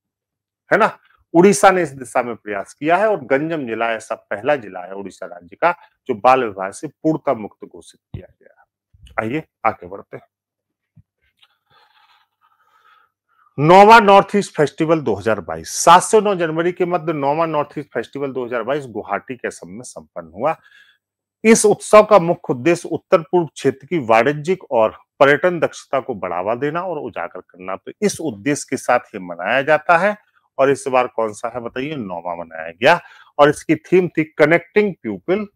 [SPEAKER 1] है ना। उड़ीसा ने इस दिशा में प्रयास किया है और गंजम जिला ऐसा पहला जिला है उड़ीसा राज्य का जो बाल विवाह से पूर्णतः मुक्त घोषित किया गया है। आइए आगे बढ़ते हैं। 9वां नॉर्थ ईस्ट फेस्टिवल 2022, 7 से 9 जनवरी के मध्य 9वां नॉर्थ ईस्ट फेस्टिवल 2022 गुवाहाटी के असम में संपन्न हुआ। इस उत्सव का मुख्य उद्देश्य उत्तर पूर्व क्षेत्र की वाणिज्यिक और पर्यटन दक्षता को बढ़ावा देना और उजागर करना। तो इस उद्देश्य के साथ ये मनाया जाता है। और इस बार कौन सा है बताइए, 9वां मनाया गया। और इसकी थीम थी कनेक्टिंग पीपल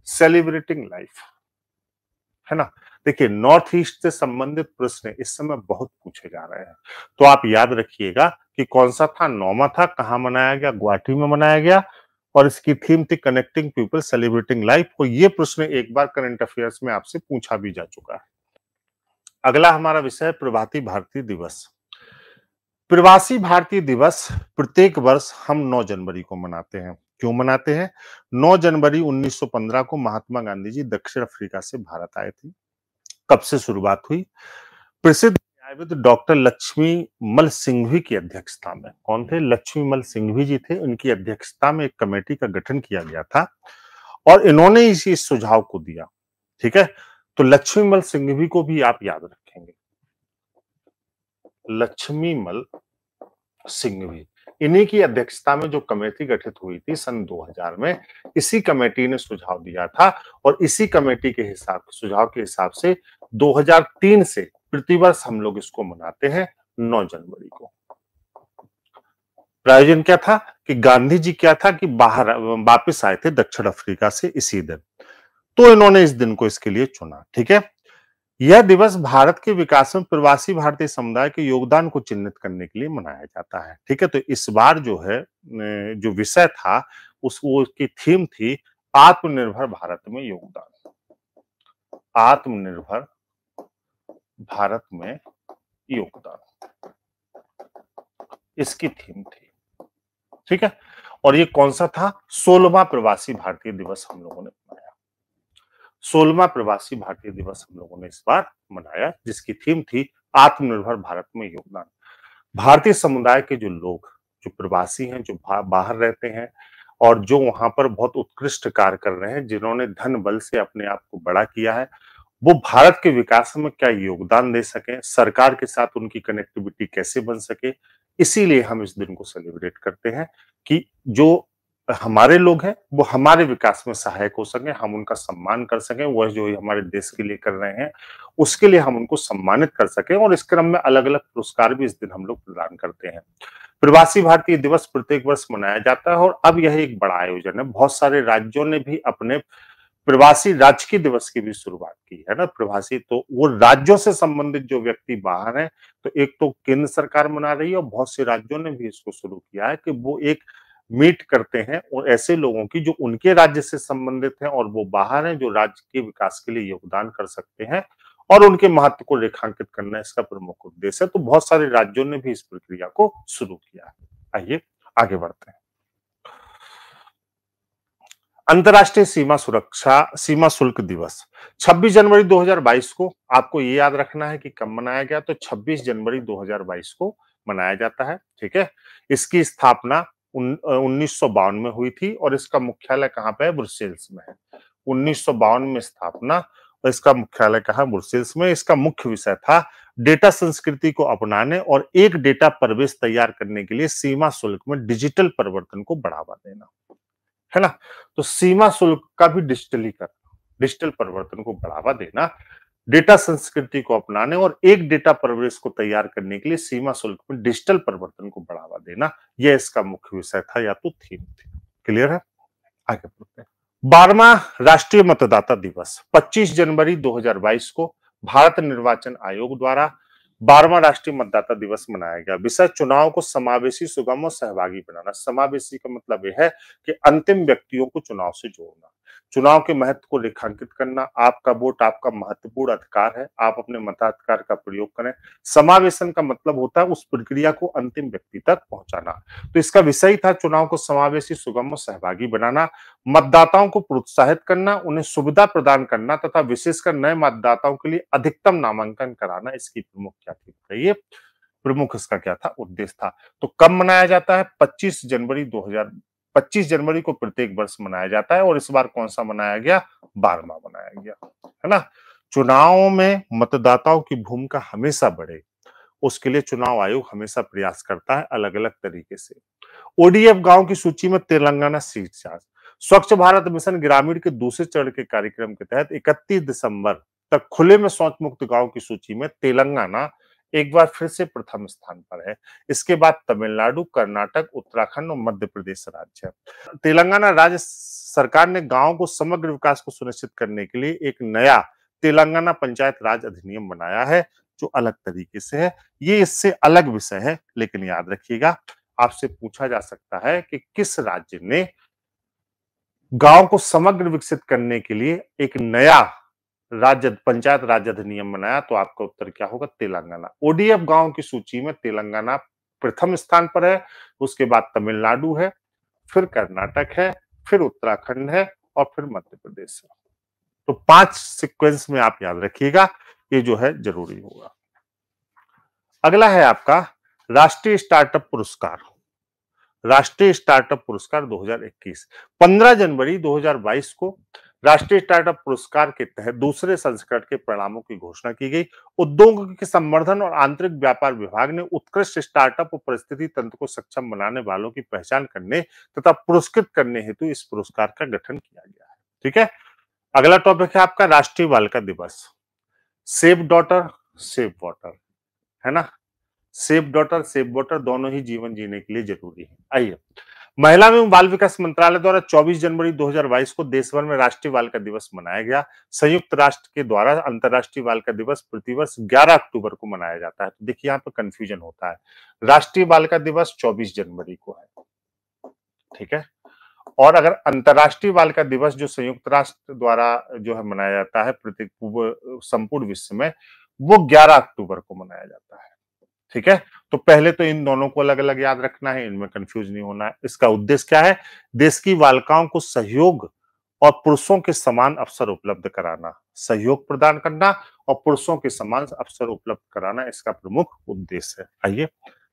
[SPEAKER 1] सेलिब्रेटिंग लाइफ, है ना। देखिए, नॉर्थ ईस्ट से संबंधित प्रश्न इस समय बहुत पूछे जा रहे हैं, तो आप याद रखिएगा कि कौन सा था, 9वां था, कहां मनाया गया, गुवाहाटी में मनाया गया। और इसकी थीम थी कनेक्टिंग पीपल सेलिब्रेटिंग लाइफ। और ये प्रश्न एक बार करंट अफेयर्स में आपसे पूछा भी जा चुका है। अगला हमारा विषय है प्रवासी भारतीय दिवस। प्रवासी भारतीय दिवस प्रत्येक वर्ष हम 9 जनवरी को मनाते हैं। क्यों मनाते हैं? 9 जनवरी 1915 को महात्मा गांधी जी दक्षिण अफ्रीका से भारत आए थे। कब से शुरुआत हुई? प्रसिद्ध न्यायविद डॉक्टर लक्ष्मी मल सिंघवी की अध्यक्षता में। कौन थे? लक्ष्मी मल सिंघवी जी थे। उनकी अध्यक्षता में एक कमेटी का गठन किया गया था और इन्होंने इसी सुझाव को दिया। ठीक है, तो लक्ष्मी मल सिंघवी को भी आप याद रखेंगे। लक्ष्मी मल सिंघवी, इन्हीं की अध्यक्षता में जो कमेटी गठित हुई थी सन 2000 में, इसी कमेटी ने सुझाव दिया था। और इसी कमेटी के सुझाव के हिसाब से 2003 से प्रतिवर्ष हम लोग इसको मनाते हैं 9 जनवरी को। प्रायोजन क्या था कि गांधी जी क्या था कि बाहर वापस आए थे दक्षिण अफ्रीका से इसी दिन, तो इन्होंने इस दिन को इसके लिए चुना। ठीक है, यह दिवस भारत के विकास में प्रवासी भारतीय समुदाय के योगदान को चिन्हित करने के लिए मनाया जाता है। ठीक है, तो इस बार जो है जो विषय था उसकी थीम थी आत्मनिर्भर भारत में योगदान। आत्मनिर्भर भारत में योगदान, इसकी थीम थी। ठीक है, और ये कौन सा था? 16वां प्रवासी भारतीय दिवस हम लोगों ने मनाया। 16वां प्रवासी भारतीय दिवस हम लोगों ने इस बार मनाया, जिसकी थीम थी आत्मनिर्भर भारत में योगदान। भारतीय समुदाय के जो लोग, जो प्रवासी हैं, जो बाहर रहते हैं और जो वहां पर बहुत उत्कृष्ट कार्य कर रहे हैं, जिन्होंने धन बल से अपने आप को बड़ा किया है, वो भारत के विकास में क्या योगदान दे सके, सरकार के साथ उनकी कनेक्टिविटी कैसे बन सके, इसीलिए हम इस दिन को सेलिब्रेट करते हैं कि जो हमारे लोग हैं वो हमारे विकास में सहायक हो सके, हम उनका सम्मान कर सकें, वह जो हमारे देश के लिए कर रहे हैं उसके लिए हम उनको सम्मानित कर सकें। और इस क्रम में अलग अलग पुरस्कार भी इस दिन हम लोग प्रदान करते हैं। प्रवासी भारतीय दिवस प्रत्येक वर्ष मनाया जाता है और अब यह एक बड़ा आयोजन है। बहुत सारे राज्यों ने भी अपने प्रवासी राजकीय दिवस की भी शुरुआत की है ना। प्रवासी तो वो राज्यों से संबंधित जो व्यक्ति बाहर हैं, तो एक तो केंद्र सरकार मना रही है और बहुत से राज्यों ने भी इसको शुरू किया है कि वो एक मीट करते हैं और ऐसे लोगों की जो उनके राज्य से संबंधित हैं और वो बाहर हैं, जो राज्य के विकास के लिए योगदान कर सकते हैं और उनके महत्व को रेखांकित करना इसका प्रमुख उद्देश्य है। तो बहुत सारे राज्यों ने भी इस प्रक्रिया को शुरू किया है। आइए आगे बढ़ते हैं। अंतर्राष्ट्रीय सीमा शुल्क दिवस 26 जनवरी 2022 को, आपको ये याद रखना है कि कब मनाया गया, तो 26 जनवरी 2022 को मनाया जाता है। ठीक है। इसकी स्थापना 1952 में हुई थी और इसका मुख्यालय कहाँ पे है? ब्रुसेल्स में है। 1952 में स्थापना और इसका मुख्यालय कहाँ? ब्रुसेल्स में। इसका मुख्य विषय था डेटा संस्कृति को अपनाने और एक डेटा प्रवेश तैयार करने के लिए सीमा शुल्क में डिजिटल परिवर्तन को बढ़ावा देना, है ना। तो सीमा शुल्क का भी डिजिटलीकरण, डिजिटल परिवर्तन को बढ़ावा देना, डेटा संस्कृति को अपनाने और एक डेटा प्रवेश को तैयार करने के लिए सीमा शुल्क में डिजिटल परिवर्तन को बढ़ावा देना, यह इसका मुख्य विषय था या तो थीम थी। क्लियर है? आगे बढ़ते हैं। 12वां राष्ट्रीय मतदाता दिवस 25 जनवरी 2022 को भारत निर्वाचन आयोग द्वारा 12वां राष्ट्रीय मतदाता दिवस मनाया गया। विषय चुनाव को समावेशी, सुगम और सहभागी बनाना। समावेशी का मतलब यह है कि अंतिम व्यक्तियों को चुनाव से जोड़ना, चुनाव के महत्व को रेखांकित करना। आपका वोट आपका महत्वपूर्ण अधिकार है, आप अपने मताधिकार का प्रयोग करें। समावेशन का मतलब होता है उस प्रक्रिया को अंतिम व्यक्ति तक पहुंचाना। तो इसका विषय था चुनाव को समावेशी, सुगम और सहभागी बनाना, मतदाताओं को प्रोत्साहित करना, उन्हें सुविधा प्रदान करना तथा विशेषकर नए मतदाताओं के लिए अधिकतम नामांकन कराना। इसकी प्रमुख क्या थी बताइए? प्रमुख इसका क्या था? उद्देश्य था। तो कब मनाया जाता है? 25 जनवरी को प्रत्येक वर्ष मनाया जाता है और इस बार कौन सा मनाया गया? 12वां मनाया गया, है ना। चुनावों में मतदाताओं की भूमिका हमेशा बढ़े, उसके लिए चुनाव आयोग हमेशा प्रयास करता है अलग अलग तरीके से। ओडीएफ गांव की सूची में तेलंगाना शीर्ष चार। स्वच्छ भारत मिशन ग्रामीण के दूसरे चरण के कार्यक्रम के तहत 31 दिसंबर तक खुले में शौच मुक्त गांव की सूची में तेलंगाना एक बार फिर से प्रथम स्थान पर है। इसके बाद तमिलनाडु, कर्नाटक, उत्तराखंड और मध्य प्रदेश राज्य है। तेलंगाना राज्य सरकार ने गांव को समग्र विकास को सुनिश्चित करने के लिए एक नया तेलंगाना पंचायत राज अधिनियम बनाया है, जो अलग तरीके से है। ये इससे अलग विषय है, लेकिन याद रखिएगा आपसे पूछा जा सकता है कि किस राज्य ने गांव को समग्र विकसित करने के लिए एक नया राज्य पंचायत राज अधिनियम बनाया, तो आपका उत्तर क्या होगा? तेलंगाना। ओडीएफ गांव की सूची में तेलंगाना प्रथम स्थान पर है, उसके बाद तमिलनाडु है, फिर कर्नाटक है, फिर उत्तराखंड है और फिर मध्य प्रदेश है। तो 5 सीक्वेंस में आप याद रखिएगा, ये जो है जरूरी होगा। अगला है आपका राष्ट्रीय स्टार्टअप पुरस्कार। राष्ट्रीय स्टार्टअप पुरस्कार 2021 15 जनवरी 2022 को राष्ट्रीय स्टार्टअप पुरस्कार के तहत दूसरे संस्करण के परिणामों की घोषणा की गई। उद्योग के संवर्धन और आंतरिक व्यापार विभाग ने उत्कृष्ट स्टार्टअप और परिस्थिति तंत्र को सक्षम बनाने वालों की पहचान करने तथा पुरस्कृत करने हेतु इस पुरस्कार का गठन किया गया है। ठीक है। अगला टॉपिक है आपका राष्ट्रीय बालिका दिवस। सेव डॉटर, सेव वाटर, है ना। सेव डॉटर, सेव वाटर दोनों ही जीवन जीने के लिए जरूरी है। आइए, महिला एवं बाल विकास मंत्रालय द्वारा 24 जनवरी 2022 को देश भर में राष्ट्रीय बालिका दिवस मनाया गया। संयुक्त राष्ट्र के द्वारा अंतर्राष्ट्रीय बालिका दिवस प्रतिवर्ष 11 अक्टूबर को मनाया जाता है। तो देखिए यहाँ पर कंफ्यूजन होता है, राष्ट्रीय बालिका दिवस 24 जनवरी को है, ठीक है। और अगर अंतर्राष्ट्रीय बालिका दिवस जो संयुक्त राष्ट्र द्वारा जो है मनाया जाता है प्रति संपूर्ण विश्व में, वो 11 अक्टूबर को मनाया जाता है। ठीक है। तो पहले तो इन दोनों को अलग अलग याद रखना है, इनमें कंफ्यूज नहीं होना है। इसका उद्देश्य क्या है? देश की बालिकाओं को सहयोग और पुरुषों के समान अवसर उपलब्ध कराना, सहयोग प्रदान करना और पुरुषों के समान अवसर उपलब्ध कराना इसका प्रमुख उद्देश्य है। आइए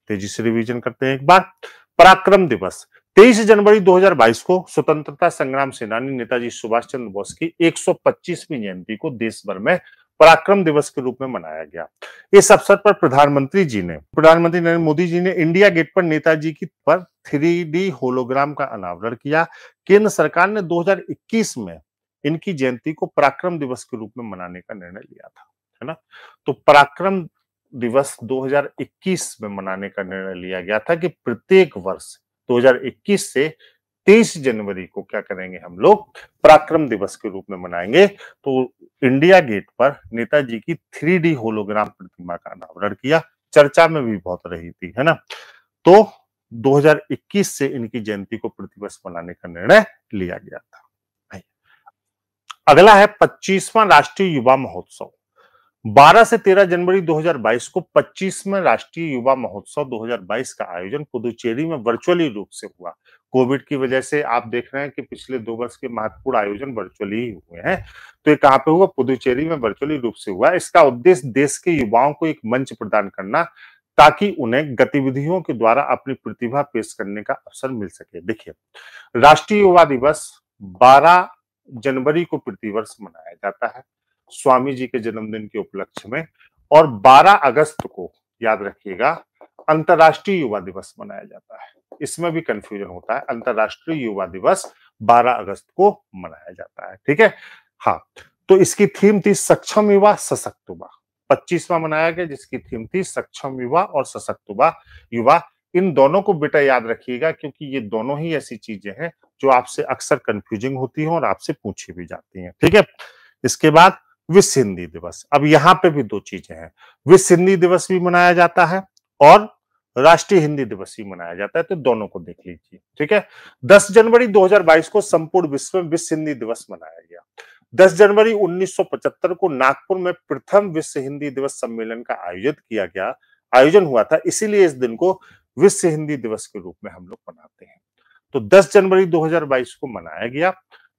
[SPEAKER 1] तेजी से रिवीजन करते हैं एक बार। पराक्रम दिवस 23 जनवरी 2022 को स्वतंत्रता संग्राम सेनानी नेताजी सुभाष चंद्र बोस की 125वीं जयंती को देश भर में पराक्रम दिवस के रूप में मनाया गया। इस अवसर पर प्रधानमंत्री नरेंद्र मोदी जी ने इंडिया गेट पर नेताजी की पर 3D होलोग्राम का अनावरण किया। केंद्र सरकार ने 2021 में इनकी जयंती को पराक्रम दिवस के रूप में मनाने का निर्णय लिया था, है ना। तो पराक्रम दिवस 2021 में मनाने का निर्णय लिया गया था कि प्रत्येक वर्ष 2021 से 23 जनवरी को क्या करेंगे हम लोग, पराक्रम दिवस के रूप में मनाएंगे। तो इंडिया गेट पर नेताजी की 3D होलोग्राम प्रतिमा का अनावरण किया, चर्चा में भी बहुत रही थी, है ना। तो 2021 से इनकी जयंती को प्रतिवर्ष मनाने का निर्णय लिया गया था। अगला है 25वां राष्ट्रीय युवा महोत्सव। 12 से 13 जनवरी 2022 को 25वें राष्ट्रीय युवा महोत्सव 2022 का आयोजन पुदुचेरी में वर्चुअली रूप से हुआ। कोविड की वजह से आप देख रहे हैं कि पिछले 2 वर्ष के महत्वपूर्ण आयोजन वर्चुअली ही हुए हैं। तो ये कहां पे हुआ? पुदुचेरी में वर्चुअली रूप से हुआ। इसका उद्देश्य देश के युवाओं को एक मंच प्रदान करना, ताकि उन्हें गतिविधियों के द्वारा अपनी प्रतिभा पेश करने का अवसर मिल सके। देखिए, राष्ट्रीय युवा दिवस 12 जनवरी को प्रतिवर्ष मनाया जाता है स्वामी जी के जन्मदिन के उपलक्ष्य में, और 12 अगस्त को, याद रखिएगा, अंतर्राष्ट्रीय युवा दिवस मनाया जाता है। इसमें भी कंफ्यूजन होता है, अंतर्राष्ट्रीय युवा दिवस 12 अगस्त को मनाया जाता है, ठीक है। हाँ, तो इसकी थीम थी सक्षम युवा सशक्त युवा। 25वां मनाया गया जिसकी थीम थी सक्षम युवा और सशक्त युवा। इन दोनों को बेटा याद रखिएगा, क्योंकि ये दोनों ही ऐसी चीजें हैं जो आपसे अक्सर कंफ्यूजिंग होती हैं और आपसे पूछी भी जाती हैं, ठीक है। इसके बाद विश्व हिंदी दिवस। अब यहाँ पे भी 2 चीजें हैं, विश्व हिंदी दिवस भी मनाया जाता है और राष्ट्रीय हिंदी दिवस भी मनाया जाता है, तो दोनों को देख लीजिए, ठीक है। 10 जनवरी 2022 को संपूर्ण विश्व में विश्व हिंदी दिवस मनाया गया। 10 जनवरी 1975 को नागपुर में प्रथम विश्व हिंदी दिवस सम्मेलन का आयोजन हुआ था, इसीलिए इस दिन को विश्व हिंदी दिवस के रूप में हम लोग मनाते हैं। तो 10 जनवरी 2022 को मनाया गया।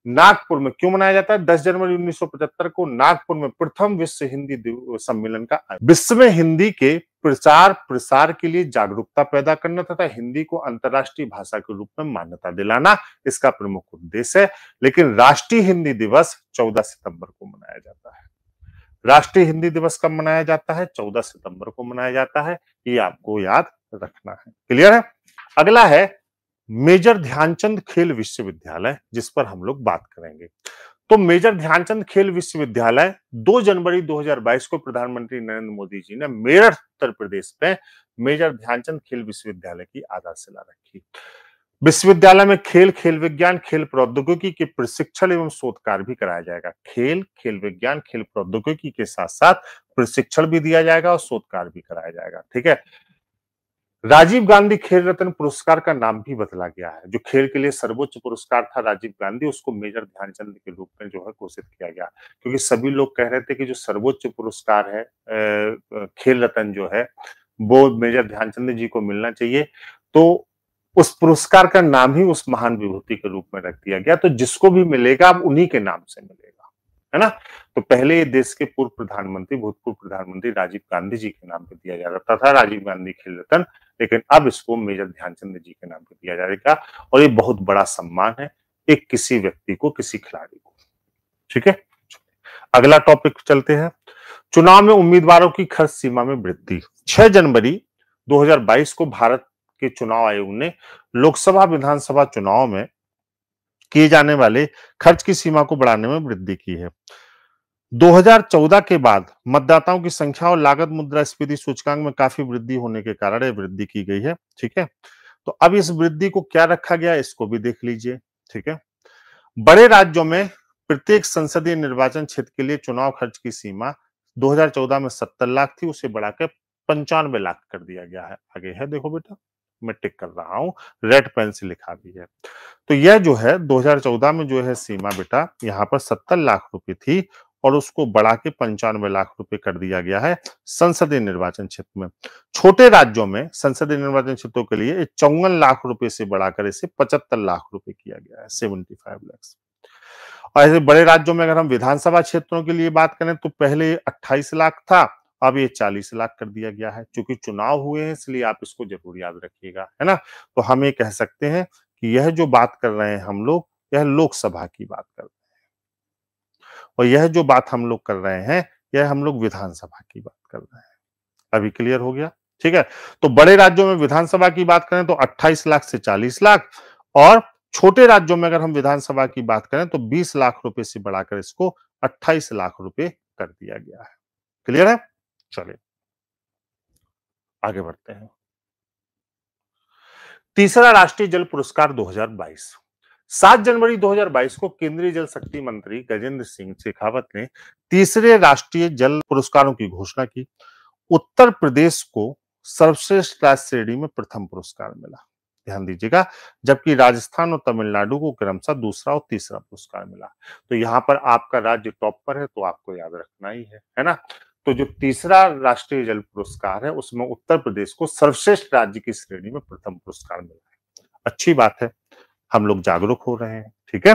[SPEAKER 1] नागपुर में क्यों मनाया जाता है? 10 जनवरी 1975 को नागपुर में प्रथम विश्व हिंदी सम्मेलन का विश्व में हिंदी के प्रचार प्रसार के लिए जागरूकता पैदा करना तथा हिंदी को अंतर्राष्ट्रीय भाषा के रूप में मान्यता दिलाना इसका प्रमुख उद्देश्य है। लेकिन राष्ट्रीय हिंदी दिवस 14 सितंबर को मनाया जाता है। राष्ट्रीय हिंदी दिवस कब मनाया जाता है? 14 सितंबर को मनाया जाता है। ये आपको याद रखना है। क्लियर है? अगला है मेजर ध्यानचंद खेल विश्वविद्यालय, जिस पर हम लोग बात करेंगे। तो मेजर ध्यानचंद खेल विश्वविद्यालय 2 जनवरी 2022 को प्रधानमंत्री नरेंद्र मोदी जी ने मेरठ उत्तर प्रदेश में मेजर ध्यानचंद खेल विश्वविद्यालय की आधारशिला रखी। विश्वविद्यालय में खेल, खेल विज्ञान, खेल प्रौद्योगिकी के प्रशिक्षण एवं शोध कार्य भी कराया जाएगा। खेल, खेल विज्ञान, खेल प्रौद्योगिकी के साथ साथ प्रशिक्षण भी दिया जाएगा और शोध कार्य भी कराया जाएगा, ठीक है। राजीव गांधी खेल रत्न पुरस्कार का नाम भी बदला गया है। जो खेल के लिए सर्वोच्च पुरस्कार था राजीव गांधी, उसको मेजर ध्यानचंद के रूप में जो है घोषित किया गया, क्योंकि सभी लोग कह रहे थे कि जो सर्वोच्च पुरस्कार है खेल रत्न जो है वो मेजर ध्यानचंद जी को मिलना चाहिए। तो उस पुरस्कार का नाम ही उस महान विभूति के रूप में रख दिया गया। तो जिसको भी मिलेगा अब उन्हीं के नाम से मिलेगा, है ना। तो पहले ये देश के भूतपूर्व प्रधानमंत्री राजीव गांधी जी के नाम पे दिया जाता था राजीव गांधी खेल रत्न, लेकिन अब इसको मेजर ध्यानचंद जी के नाम पे दिया जाएगा। और ये बहुत बड़ा सम्मान है एक किसी व्यक्ति को, किसी खिलाड़ी को, ठीक है। अगला टॉपिक चलते हैं। चुनाव में उम्मीदवारों की खर्च सीमा में वृद्धि। 6 जनवरी 2022 को भारत के चुनाव आयोग ने लोकसभा विधानसभा चुनाव में किए जाने वाले खर्च की सीमा को बढ़ाने में वृद्धि की है। 2014 के बाद मतदाताओं की संख्या और लागत मुद्रास्फीति सूचकांक में काफी वृद्धि होने के कारण यह वृद्धि की गई है, ठीक है। तो अब इस वृद्धि को क्या रखा गया इसको भी देख लीजिए, ठीक है। बड़े राज्यों में प्रत्येक संसदीय निर्वाचन क्षेत्र के लिए चुनाव खर्च की सीमा 2014 में 70 लाख थी, उसे बढ़ाकर 95 लाख कर दिया गया है। आगे है, देखो बेटा, मैं टिक कर रहा हूं, रेड पेन से लिखा भी है। तो यह जो है 2014 में जो है सीमा बेटा यहाँ पर 70 लाख रुपए थी और उसको बढ़ा के 95 लाख रुपए कर दिया गया है संसदीय निर्वाचन क्षेत्र में। छोटे राज्यों में संसदीय निर्वाचन क्षेत्रों के लिए 54 लाख रुपए से बढ़ाकर इसे 75 लाख रुपए किया गया है, 75 लाख। और ऐसे बड़े राज्यों में अगर हम विधानसभा क्षेत्रों के लिए बात करें तो पहले 28 लाख था, अब ये 40 लाख कर दिया गया है। क्योंकि चुनाव हुए हैं इसलिए आप इसको जरूर याद रखिएगा, है ना। तो हम ये कह सकते हैं कि यह जो बात कर रहे हैं हम लोग, यह लोकसभा की बात कर रहे हैं, और यह जो बात हम लोग कर रहे हैं यह हम लोग विधानसभा की बात कर रहे हैं। अभी क्लियर हो गया, ठीक है। तो बड़े राज्यों में विधानसभा की बात करें तो 28 लाख से 40 लाख, और छोटे राज्यों में अगर हम विधानसभा की बात करें तो 20 लाख रुपए से बढ़ाकर इसको 28 लाख रुपए कर दिया गया है। क्लियर है? चलिए आगे बढ़ते हैं। तीसरा राष्ट्रीय जल पुरस्कार 2022। 7 जनवरी 2022 को केंद्रीय जल शक्ति मंत्री गजेंद्र सिंह शेखावत ने तीसरे राष्ट्रीय जल पुरस्कारों की घोषणा की। उत्तर प्रदेश को सर्वश्रेष्ठ राज्य श्रेणी में प्रथम पुरस्कार मिला, ध्यान दीजिएगा, जबकि राजस्थान और तमिलनाडु को क्रमशः दूसरा और तीसरा पुरस्कार मिला। तो यहाँ पर आपका राज्य टॉप पर है, तो आपको याद रखना ही है ना। तो जो तीसरा राष्ट्रीय जल पुरस्कार है उसमें उत्तर प्रदेश को सर्वश्रेष्ठ राज्य की श्रेणी में प्रथम पुरस्कार मिला है। अच्छी बात है, हम लोग जागरूक हो रहे हैं, ठीक है।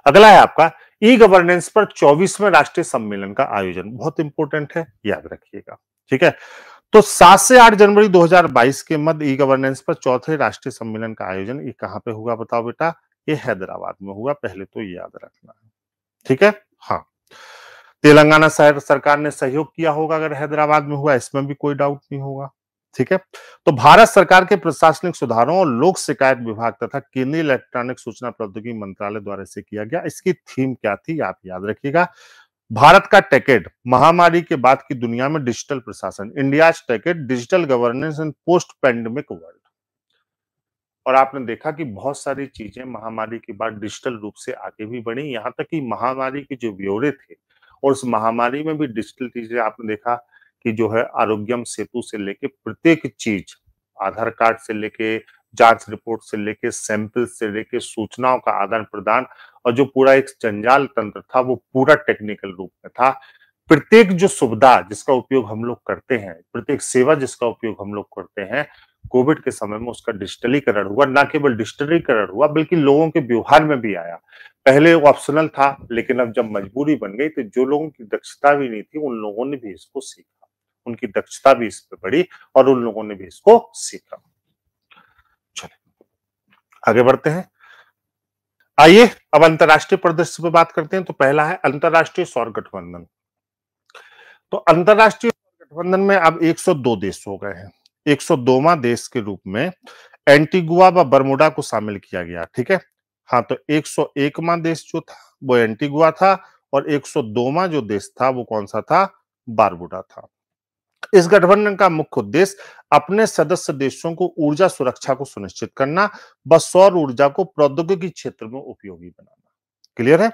[SPEAKER 1] अगला है आपका ई गवर्नेंस पर 24वें राष्ट्रीय सम्मेलन का आयोजन, बहुत इंपॉर्टेंट है, याद रखिएगा, ठीक है। तो 7 से 8 जनवरी 2022 के मध्य ई गवर्नेंस पर चौथे राष्ट्रीय सम्मेलन का आयोजन ये कहां पे हुआ बताओ बेटा? ये हैदराबाद में हुआ, पहले तो ये याद रखना है, ठीक है। हाँ, तेलंगाना शहर सरकार ने सहयोग किया होगा अगर हैदराबाद में हुआ, इसमें भी कोई डाउट नहीं होगा, ठीक है। तो भारत सरकार के प्रशासनिक सुधारों और लोक शिकायत विभाग तथा केंद्रीय इलेक्ट्रॉनिक सूचना प्रौद्योगिकी मंत्रालय द्वारा इसे किया गया। इसकी थीम क्या थी आप याद रखिएगा, भारत का टेकेड, महामारी के बाद की दुनिया में डिजिटल प्रशासन, इंडियाज टेकेड, डिजिटल गवर्नेंस इन पोस्ट पैंडेमिक वर्ल्ड। और आपने देखा कि बहुत सारी चीजें महामारी के बाद डिजिटल रूप से आगे भी बढ़ी, यहां तक कि महामारी के जो ब्यौरे थे और उस महामारी में भी डिजिटल चीजें आपने देखा कि जो है आरोग्यम सेतु से लेके प्रत्येक चीज, आधार कार्ड से लेके जांच रिपोर्ट से लेके सैंपल से लेके सूचनाओं का आदान प्रदान और जो पूरा एक जंजाल तंत्र था वो पूरा टेक्निकल रूप में था। प्रत्येक जो सुविधा जिसका उपयोग हम लोग करते हैं, प्रत्येक सेवा जिसका उपयोग हम लोग करते हैं, कोविड के समय में उसका डिजिटलीकरण हुआ। ना केवल डिजिटलीकरण हुआ बल्कि लोगों के व्यवहार में भी आया। पहले ऑप्शनल था, लेकिन अब जब मजबूरी बन गई तो जो लोगों की दक्षता भी नहीं थी उन लोगों ने भी इसको सीखा, उनकी दक्षता भी इस पे बढ़ी और उन लोगों ने भी इसको सीखा। चलिए आगे बढ़ते हैं। आइए अब अंतरराष्ट्रीय परिदृश्य पे बात करते हैं। तो पहला है अंतरराष्ट्रीय सौर गठबंधन। तो अंतरराष्ट्रीय सौर गठबंधन में अब 102 देश हो गए हैं। 102वां देश के रूप में एंटीगुआ व बरमुडा को शामिल किया गया, ठीक है। हाँ, तो 101वां देश जो था वो एंटीगुआ था और 102वां जो देश था वो कौन सा था? बारबुडा था। इस गठबंधन का मुख्य उद्देश्य अपने सदस्य देशों को ऊर्जा सुरक्षा को सुनिश्चित करना व सौर ऊर्जा को प्रौद्योगिकी क्षेत्र में उपयोगी बनाना। क्लियर है?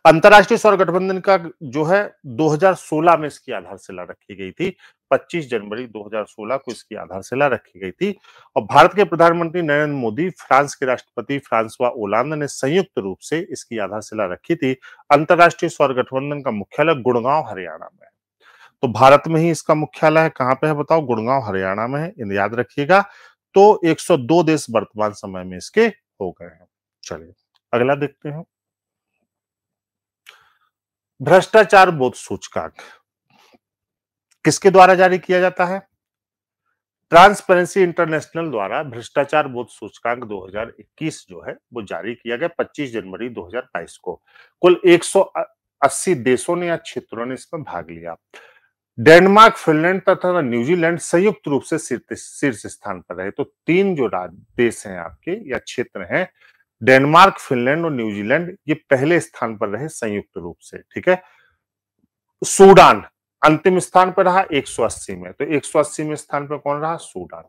[SPEAKER 1] अंतरराष्ट्रीय सौर गठबंधन का जो है 2016 में इसकी आधारशिला रखी गई थी। 25 जनवरी 2016 को इसकी आधारशिला रखी गई थी और भारत के प्रधानमंत्री नरेंद्र मोदी, फ्रांस के राष्ट्रपति फ्रांसवा ओलांद ने संयुक्त रूप से इसकी आधारशिला रखी थी। अंतरराष्ट्रीय सौर गठबंधन का मुख्यालय गुड़गांव हरियाणा में है। तो भारत में ही इसका मुख्यालय है, कहां पे है बताओ? गुड़गांव हरियाणा में है, याद रखिएगा। तो 102 देश वर्तमान समय में इसके हो गए हैं। चलिए अगला देखते हैं। भ्रष्टाचार बोध सूचकांक किसके द्वारा जारी किया जाता है? ट्रांसपेरेंसी इंटरनेशनल द्वारा भ्रष्टाचार बोध सूचकांक 2021 जो है वो जारी किया गया 25 जनवरी 2022 को। कुल 180 देशों ने या क्षेत्रों ने इसमें भाग लिया। डेनमार्क, फिनलैंड तथा न्यूजीलैंड संयुक्त रूप से शीर्ष स्थान पर रहे। तो तीन जो देश हैं आपके या क्षेत्र हैं, डेनमार्क, फिनलैंड और न्यूजीलैंड, ये पहले स्थान पर रहे संयुक्त रूप से, ठीक है। सूडान अंतिम स्थान पर रहा 180 में, तो 180वें स्थान पर कौन रहा? सूडान।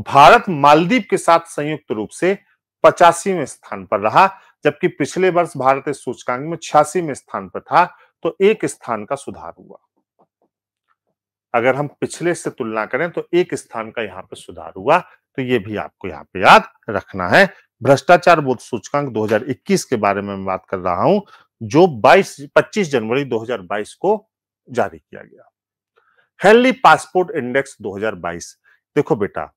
[SPEAKER 1] भारत मालदीव के साथ संयुक्त रूप से 85वें स्थान पर रहा, जबकि पिछले वर्ष भारत इस सूचकांक में 86वें स्थान पर था, तो एक स्थान का सुधार हुआ। अगर हम पिछले से तुलना करें तो एक स्थान का यहाँ पे सुधार हुआ, तो ये भी आपको यहाँ पे याद रखना है। भ्रष्टाचार बोध सूचकांक 2021 के बारे में मैं बात कर रहा हूं, जो 25 जनवरी 2022 को जारी किया गया। Henley passport index 2022। देखो बेटा,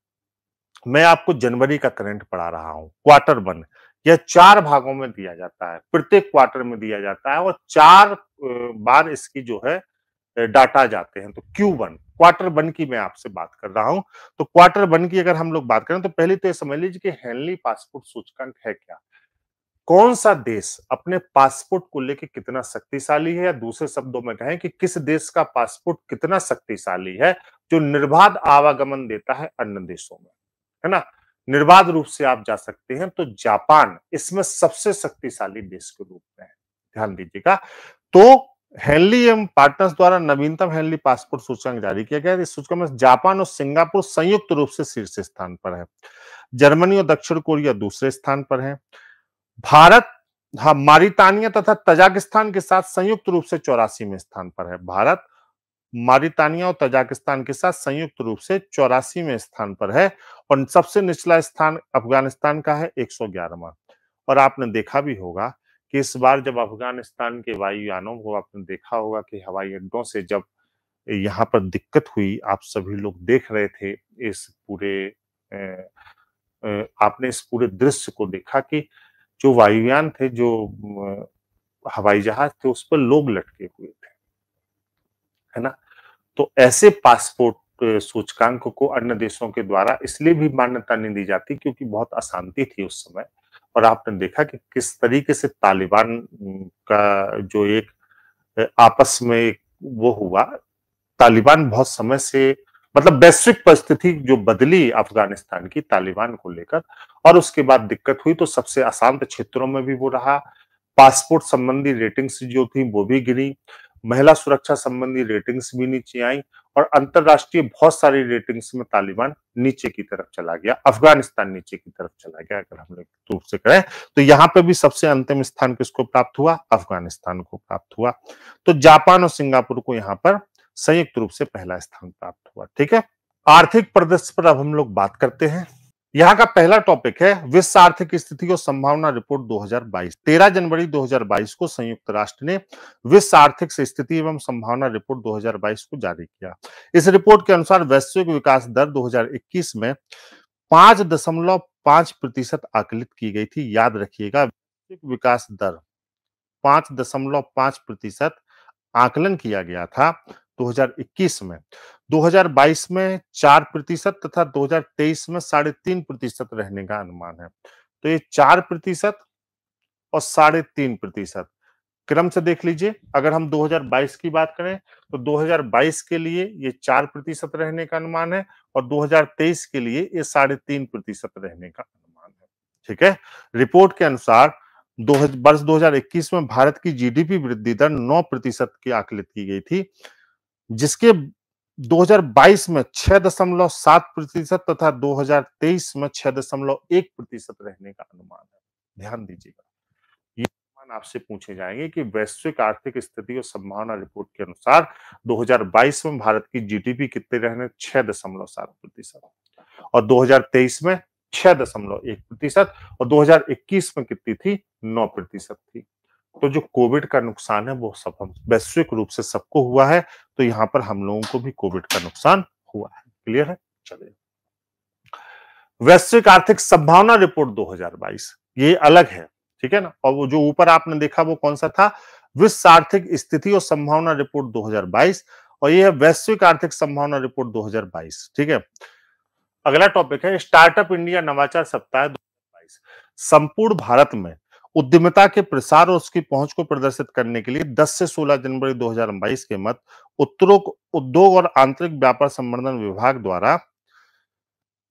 [SPEAKER 1] मैं आपको जनवरी का करंट पढ़ा रहा हूं, क्वार्टर 1। यह 4 भागों में दिया जाता है, प्रत्येक क्वार्टर में दिया जाता है और 4 बार इसकी जो है डाटा जाते हैं। तो Q1 क्वार्टर 1 की मैं आपसे बात कर रहा हूं। तो क्वार्टर 1 की अगर हम लोग बात करें तो पहले तो ये समझ लीजिए कि हेनली पासपोर्ट सूचकांक है क्या। कौन सा देश अपने पासपोर्ट को लेकर कितना शक्तिशाली है, या दूसरे शब्दों में कहें कि किस देश का पासपोर्ट कितना शक्तिशाली है, जो निर्बाध आवागमन देता है अन्य देशों में, है ना। निर्बाध रूप से आप जा सकते हैं। तो जापान इसमें सबसे शक्तिशाली देश के रूप में है, ध्यान दीजिएगा। तो हेनली एवं पार्टनर्स द्वारा नवीनतम हेनली पासपोर्ट सूचकांक जारी किया गया। इस सूचकांक में जापान और सिंगापुर संयुक्त रूप से शीर्ष स्थान पर है। जर्मनी और दक्षिण कोरिया दूसरे स्थान पर है। भारत मारितानिया तथा तजाकिस्तान के साथ संयुक्त रूप से 84वें स्थान पर है। भारत मारितानिया और तजाकिस्तान के साथ संयुक्त रूप से 84वें स्थान पर है और सबसे निचला स्थान अफगानिस्तान का है 111वां। और आपने देखा भी होगा कि इस बार जब अफगानिस्तान के वायुयानों को आपने देखा होगा कि हवाई अड्डों से जब यहाँ पर दिक्कत हुई, आप सभी लोग देख रहे थे इस पूरे आपने इस पूरे दृश्य को देखा कि जो वायुयान थे, जो हवाई जहाज थे, उस पर लोग लटके हुए थे, है ना? तो ऐसे पासपोर्ट सूचकांक को अन्य देशों के द्वारा इसलिए भी मान्यता नहीं दी जाती क्योंकि बहुत अशांति थी उस समय। और आपने देखा कि किस तरीके से तालिबान का जो एक आपस में एक वो हुआ, तालिबान बहुत समय से मतलब वैश्विक परिस्थिति जो बदली अफगानिस्तान की तालिबान को लेकर, और उसके बाद दिक्कत हुई तो सबसे अशांत क्षेत्रों में भी वो रहा। पासपोर्ट संबंधी रेटिंग्स जो थी वो भी गिरी, महिला सुरक्षा संबंधी रेटिंग्स भी नीचे आई और अंतरराष्ट्रीय बहुत सारी रेटिंग्स में तालिबान नीचे की तरफ चला गया, अफगानिस्तान नीचे की तरफ चला गया। अगर हम लोग रूप से कहें तो यहाँ पे भी सबसे अंतिम स्थान किसको प्राप्त हुआ? अफगानिस्तान को प्राप्त हुआ। तो जापान और सिंगापुर को यहाँ पर संयुक्त रूप से पहला स्थान प्राप्त हुआ। ठीक है, आर्थिक परिदृश्य पर अब हम लोग बात करते हैं। यहाँ का पहला टॉपिक है विश्व आर्थिक स्थिति और संभावना रिपोर्ट 2022। 13 जनवरी 2022 को संयुक्त राष्ट्र ने विश्व आर्थिक स्थिति एवं संभावना रिपोर्ट 2022 को जारी किया। इस रिपोर्ट के अनुसार वैश्विक विकास दर 2021 में 5.5% आकलित की गई थी। याद रखिएगा, वैश्विक विकास दर 5.5% आकलन किया गया था 2021 में। 2022 में 4% तथा 2023 में 3.5% रहने का अनुमान है। तो ये 4% और 3.5% क्रम से देख लीजिए। अगर हम 2022 की बात करें तो 2022 के लिए ये 4% रहने का अनुमान है और 2023 के लिए ये 3.5% रहने का अनुमान है। ठीक है, रिपोर्ट के अनुसार वर्ष 2021 में भारत की जीडीपी वृद्धि दर 9% की आकलित की गई थी, जिसके 2022 में 6.7% तथा 2023 में 6.1% रहने का अनुमान है। ध्यान दीजिएगा, ये अनुमान आपसे पूछे जाएंगे कि वैश्विक आर्थिक स्थिति और संभावना रिपोर्ट के अनुसार 2022 में भारत की जीडीपी कितने रहने? 6.7% और 2023 में 6.1% और 2021 में कितनी थी? 9% थी। तो जो कोविड का नुकसान है वो सब वैश्विक रूप से सबको हुआ है, तो यहाँ पर हम लोगों को भी कोविड का नुकसान हुआ है। क्लियर है? चलिए, वैश्विक आर्थिक संभावना रिपोर्ट 2022 ये अलग है, ठीक है ना। और वो जो ऊपर आपने देखा वो कौन सा था? विश्व आर्थिक स्थिति और संभावना रिपोर्ट 2022, और ये है वैश्विक आर्थिक संभावना रिपोर्ट 2022। ठीक है, अगला टॉपिक है स्टार्टअप इंडिया नवाचार सप्ताह 2022। संपूर्ण भारत में उद्यमिता के प्रसार और उसकी पहुंच को प्रदर्शित करने के लिए 10 से 16 जनवरी 2022 के मध्य उद्योग और आंतरिक व्यापार संवर्धन विभाग द्वारा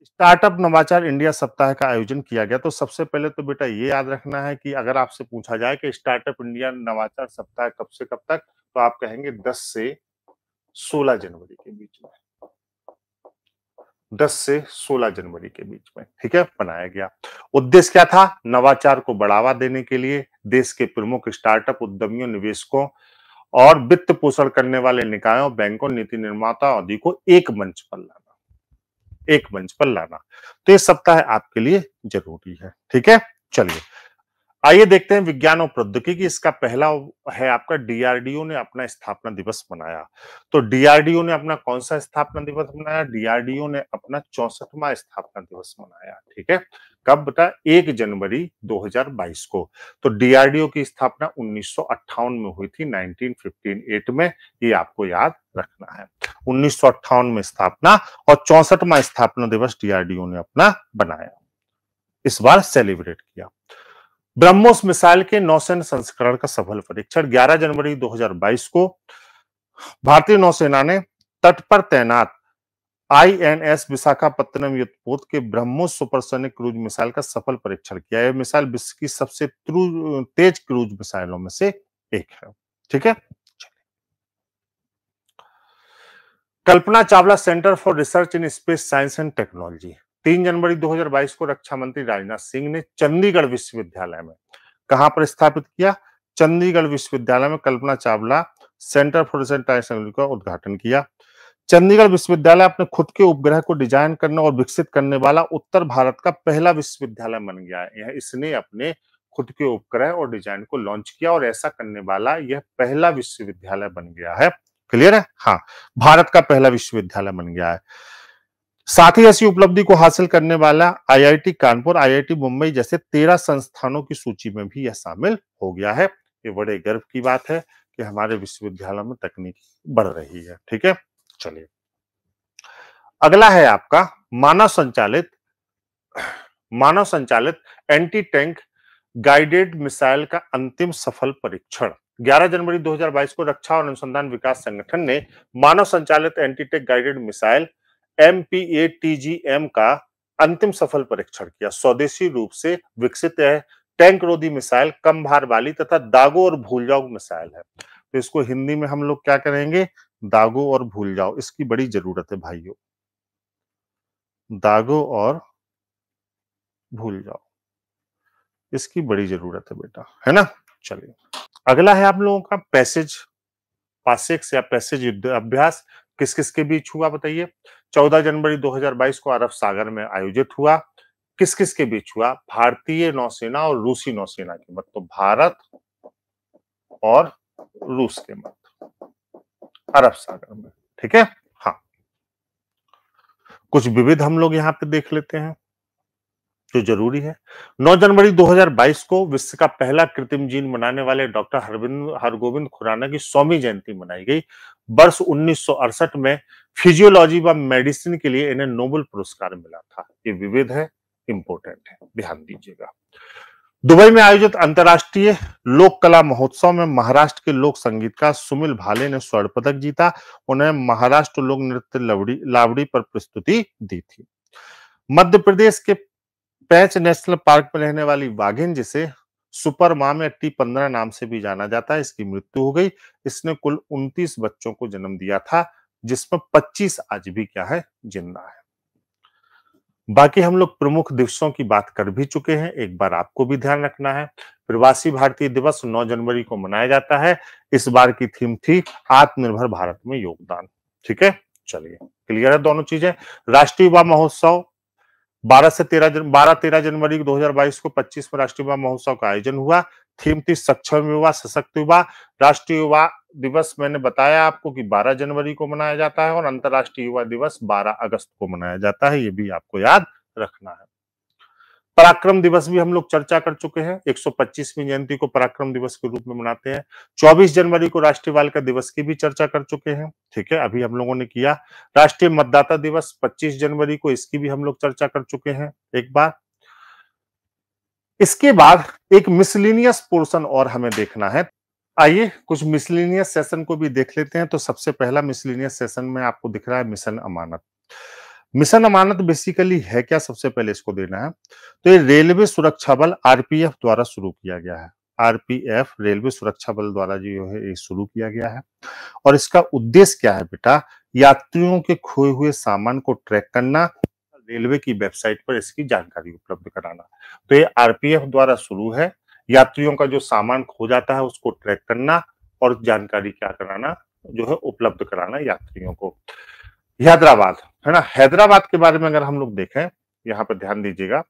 [SPEAKER 1] स्टार्टअप नवाचार इंडिया सप्ताह का आयोजन किया गया। तो सबसे पहले तो बेटा ये याद रखना है कि अगर आपसे पूछा जाए कि स्टार्टअप इंडिया नवाचार सप्ताह कब से कब तक, तो आप कहेंगे 10 से 16 जनवरी के बीच में। 10 से 16 जनवरी के बीच में, ठीक है, बनाया गया। उद्देश्य क्या था? नवाचार को बढ़ावा देने के लिए देश के प्रमुख स्टार्टअप उद्यमियों, निवेशकों और वित्त पोषण करने वाले निकायों, बैंकों, नीति निर्माता आदि को एक मंच पर लाना। तो ये सप्ताह आपके लिए जरूरी है। ठीक है, चलिए आइए देखते हैं विज्ञान और प्रौद्योगिकी। इसका पहला है आपका डीआरडीओ ने अपना स्थापना दिवस मनाया। तो डीआरडीओ ने अपना कौन सा स्थापना दिवस मनाया? डीआरडीओ ने अपना 64वां स्थापना दिवस मनाया। ठीक है, कब बता? 1 जनवरी 2022 को। तो डीआरडीओ की स्थापना 1958 में हुई थी, 1958 में। ये आपको याद रखना है, 1958 में स्थापना और 64वां स्थापना दिवस डीआरडीओ ने अपना बनाया, इस बार सेलिब्रेट किया। ब्रह्मोस मिसाइल के नौसेना संस्करण का सफल परीक्षण 11 जनवरी 2022 को भारतीय नौसेना ने तट पर तैनात आईएनएस विशाखापत्तनम युद्धपोत के ब्रह्मोस सुपरसोनिक क्रूज मिसाइल का सफल परीक्षण किया। यह मिसाइल विश्व की सबसे तेज क्रूज मिसाइलों में से एक है। ठीक है, Kalpana Chawla centre for research in space science and technology 3 जनवरी 2022 को रक्षा मंत्री राजनाथ सिंह ने चंडीगढ़ विश्वविद्यालय में कहां पर स्थापित किया? चंडीगढ़ विश्वविद्यालय में कल्पना चावला सेंटर फॉर टेक्नोलॉजी का उद्घाटन किया। चंडीगढ़ विश्वविद्यालय अपने खुद के उपग्रह को डिजाइन करने और विकसित करने वाला उत्तर भारत का पहला विश्वविद्यालय बन गया है। इसने अपने खुद के उपग्रह और डिजाइन को लॉन्च किया और ऐसा करने वाला यह पहला विश्वविद्यालय बन गया है। क्लियर है? हाँ, भारत का पहला विश्वविद्यालय बन गया है। साथ ही ऐसी उपलब्धि को हासिल करने वाला आईआईटी कानपुर, आईआईटी मुंबई जैसे 13 संस्थानों की सूची में भी यह शामिल हो गया है। ये बड़े गर्व की बात है कि हमारे विश्वविद्यालयों में तकनीक बढ़ रही है। ठीक है, चलिए अगला है आपका मानव संचालित एंटी टैंक गाइडेड मिसाइल का अंतिम सफल परीक्षण। 11 जनवरी 2022 को रक्षा और अनुसंधान विकास संगठन ने मानव संचालित anti tank guided missile MPATGM का अंतिम सफल परीक्षण किया। स्वदेशी रूप से विकसित है टैंक रोधी मिसाइल कम भार वाली तथा दागो और भूल जाओ मिसाइल है। तो इसको हिंदी में हम लोग क्या करेंगे? दागो और भूल जाओ। इसकी बड़ी जरूरत है भाइयों, दागो और भूल जाओ, इसकी बड़ी जरूरत है बेटा, है ना। चलिए अगला है आप लोगों का पासेक्स या पैसेज युद्ध अभ्यास किस किस के बीच हुआ बताइए? 14 जनवरी 2022 को अरब सागर में आयोजित हुआ। किस किस के बीच हुआ? भारतीय नौसेना और रूसी नौसेना के मध्य। तो भारत और रूस के मध्य अरब सागर में। ठीक है, हाँ, कुछ विविध हम लोग यहाँ पे देख लेते हैं जो जरूरी है। 9 जनवरी 2022 को विश्व का पहला कृत्रिम जीन बनाने वाले डॉक्टर हरगोविंद खुराना की 100वीं जयंती मनाई गई। वर्ष 1968 में फिजियोलॉजी व मेडिसिन के लिए इन्हें नोबेल पुरस्कार मिला था। ये विविध है, इंपॉर्टेंट है, ध्यान दीजिएगा। दुबई में आयोजित अंतर्राष्ट्रीय लोक कला महोत्सव में महाराष्ट्र के लोक संगीतकार सुमिल भाले ने स्वर्ण पदक जीता। उन्हें महाराष्ट्र लोक नृत्य लावड़ी पर प्रस्तुति दी थी। मध्य प्रदेश के पैंच नेशनल पार्क में रहने वाली वाघिन, जिसे सुपर माम या T15 नाम से भी जाना जाता है, इसकी मृत्यु हो गई। इसने कुल 29 बच्चों को जन्म दिया था, जिसमें 25 आज भी क्या है? जिंदा है। बाकी हम लोग प्रमुख दिवसों की बात कर भी चुके हैं, एक बार आपको भी ध्यान रखना है। प्रवासी भारतीय दिवस 9 जनवरी को मनाया जाता है। इस बार की थीम थी आत्मनिर्भर भारत में योगदान। ठीक है, चलिए क्लियर है दोनों चीजें। राष्ट्रीय युवा महोत्सव 12-13 जनवरी 2022 को 25वें राष्ट्रीय युवा महोत्सव का आयोजन हुआ। थीम थी सक्षम युवा सशक्त युवा। राष्ट्रीय युवा दिवस मैंने बताया आपको कि 12 जनवरी को मनाया जाता है और अंतर्राष्ट्रीय युवा दिवस 12 अगस्त को मनाया जाता है, ये भी आपको याद रखना है। पराक्रम दिवस भी हम लोग चर्चा कर चुके हैं। 125वीं जयंती को पराक्रम दिवस के रूप में मनाते हैं। 24 जनवरी को राष्ट्रीय बालिका दिवस की भी चर्चा कर चुके हैं। ठीक है, अभी हम लोगों ने किया। राष्ट्रीय मतदाता दिवस 25 जनवरी को, इसकी भी हम लोग चर्चा कर चुके हैं एक बार। इसके बाद एक मिसलिनियस पोर्शन और हमें देखना है। आइए कुछ मिसलिनियस सेशन को भी देख लेते हैं। तो सबसे पहला मिसलिनियस सेशन में आपको दिख रहा है मिशन अमानत। मिशन अमानत बेसिकली है क्या? सबसे पहले इसको देना है। तो ये रेलवे सुरक्षा बल आरपीएफ द्वारा शुरू किया गया है। आरपीएफ रेलवे सुरक्षा बल द्वारा जो है ये शुरू किया गया है। और इसका उद्देश्य क्या है बेटा? यात्रियों के खोए हुए सामान को ट्रैक करना, रेलवे की वेबसाइट पर इसकी जानकारी उपलब्ध कराना। तो ये आरपीएफ द्वारा शुरू है। यात्रियों का जो सामान खो जाता है उसको ट्रैक करना और जानकारी क्या कराना, जो है उपलब्ध कराना यात्रियों को। हैदराबाद है ना, हैदराबाद के बारे में अगर हम लोग देखें, यहाँ पर ध्यान दीजिएगा,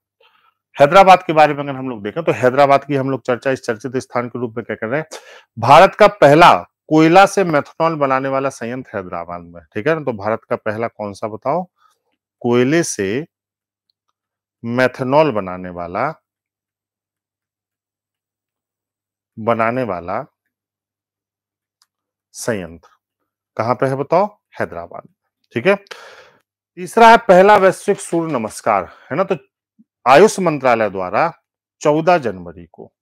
[SPEAKER 1] हैदराबाद के बारे में अगर हम लोग देखें तो हैदराबाद की हम लोग चर्चा इस चर्चित स्थान के रूप में क्या कर रहे हैं? भारत का पहला कोयला से मेथनॉल बनाने वाला संयंत्र हैदराबाद में। ठीक है ना, तो भारत का पहला कौन सा बताओ? कोयले से मेथनॉल बनाने वाला संयंत्र कहां पे है बताओ? हैदराबाद। ठीक है, तीसरा है पहला वैश्विक सूर्य नमस्कार, है ना। तो आयुष मंत्रालय द्वारा 14 जनवरी को,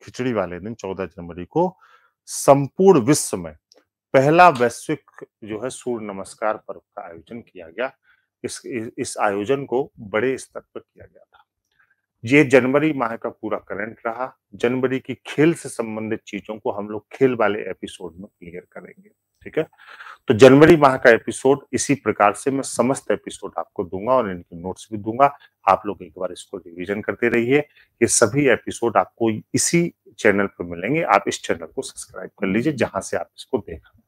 [SPEAKER 1] खिचड़ी वाले दिन 14 जनवरी को संपूर्ण विश्व में पहला वैश्विक जो है सूर्य नमस्कार पर्व का आयोजन किया गया। इस आयोजन को बड़े स्तर पर किया गया था। ये जनवरी माह का पूरा करंट रहा। जनवरी की खेल से संबंधित चीजों को हम लोग खेल वाले एपिसोड में क्लियर करेंगे। ठीक है, तो जनवरी माह का एपिसोड इसी प्रकार से मैं समस्त एपिसोड आपको दूंगा और इनके नोट्स भी दूंगा। आप लोग एक बार इसको रिवीजन करते रहिए। ये सभी एपिसोड आपको इसी चैनल पर मिलेंगे। आप इस चैनल को सब्सक्राइब कर लीजिए जहां से आप इसको देख रहे हैं।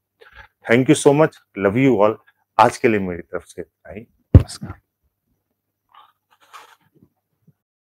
[SPEAKER 1] Thank you so much, love you all. आज के लिए मेरी तरफ से इतना ही। नमस्कार।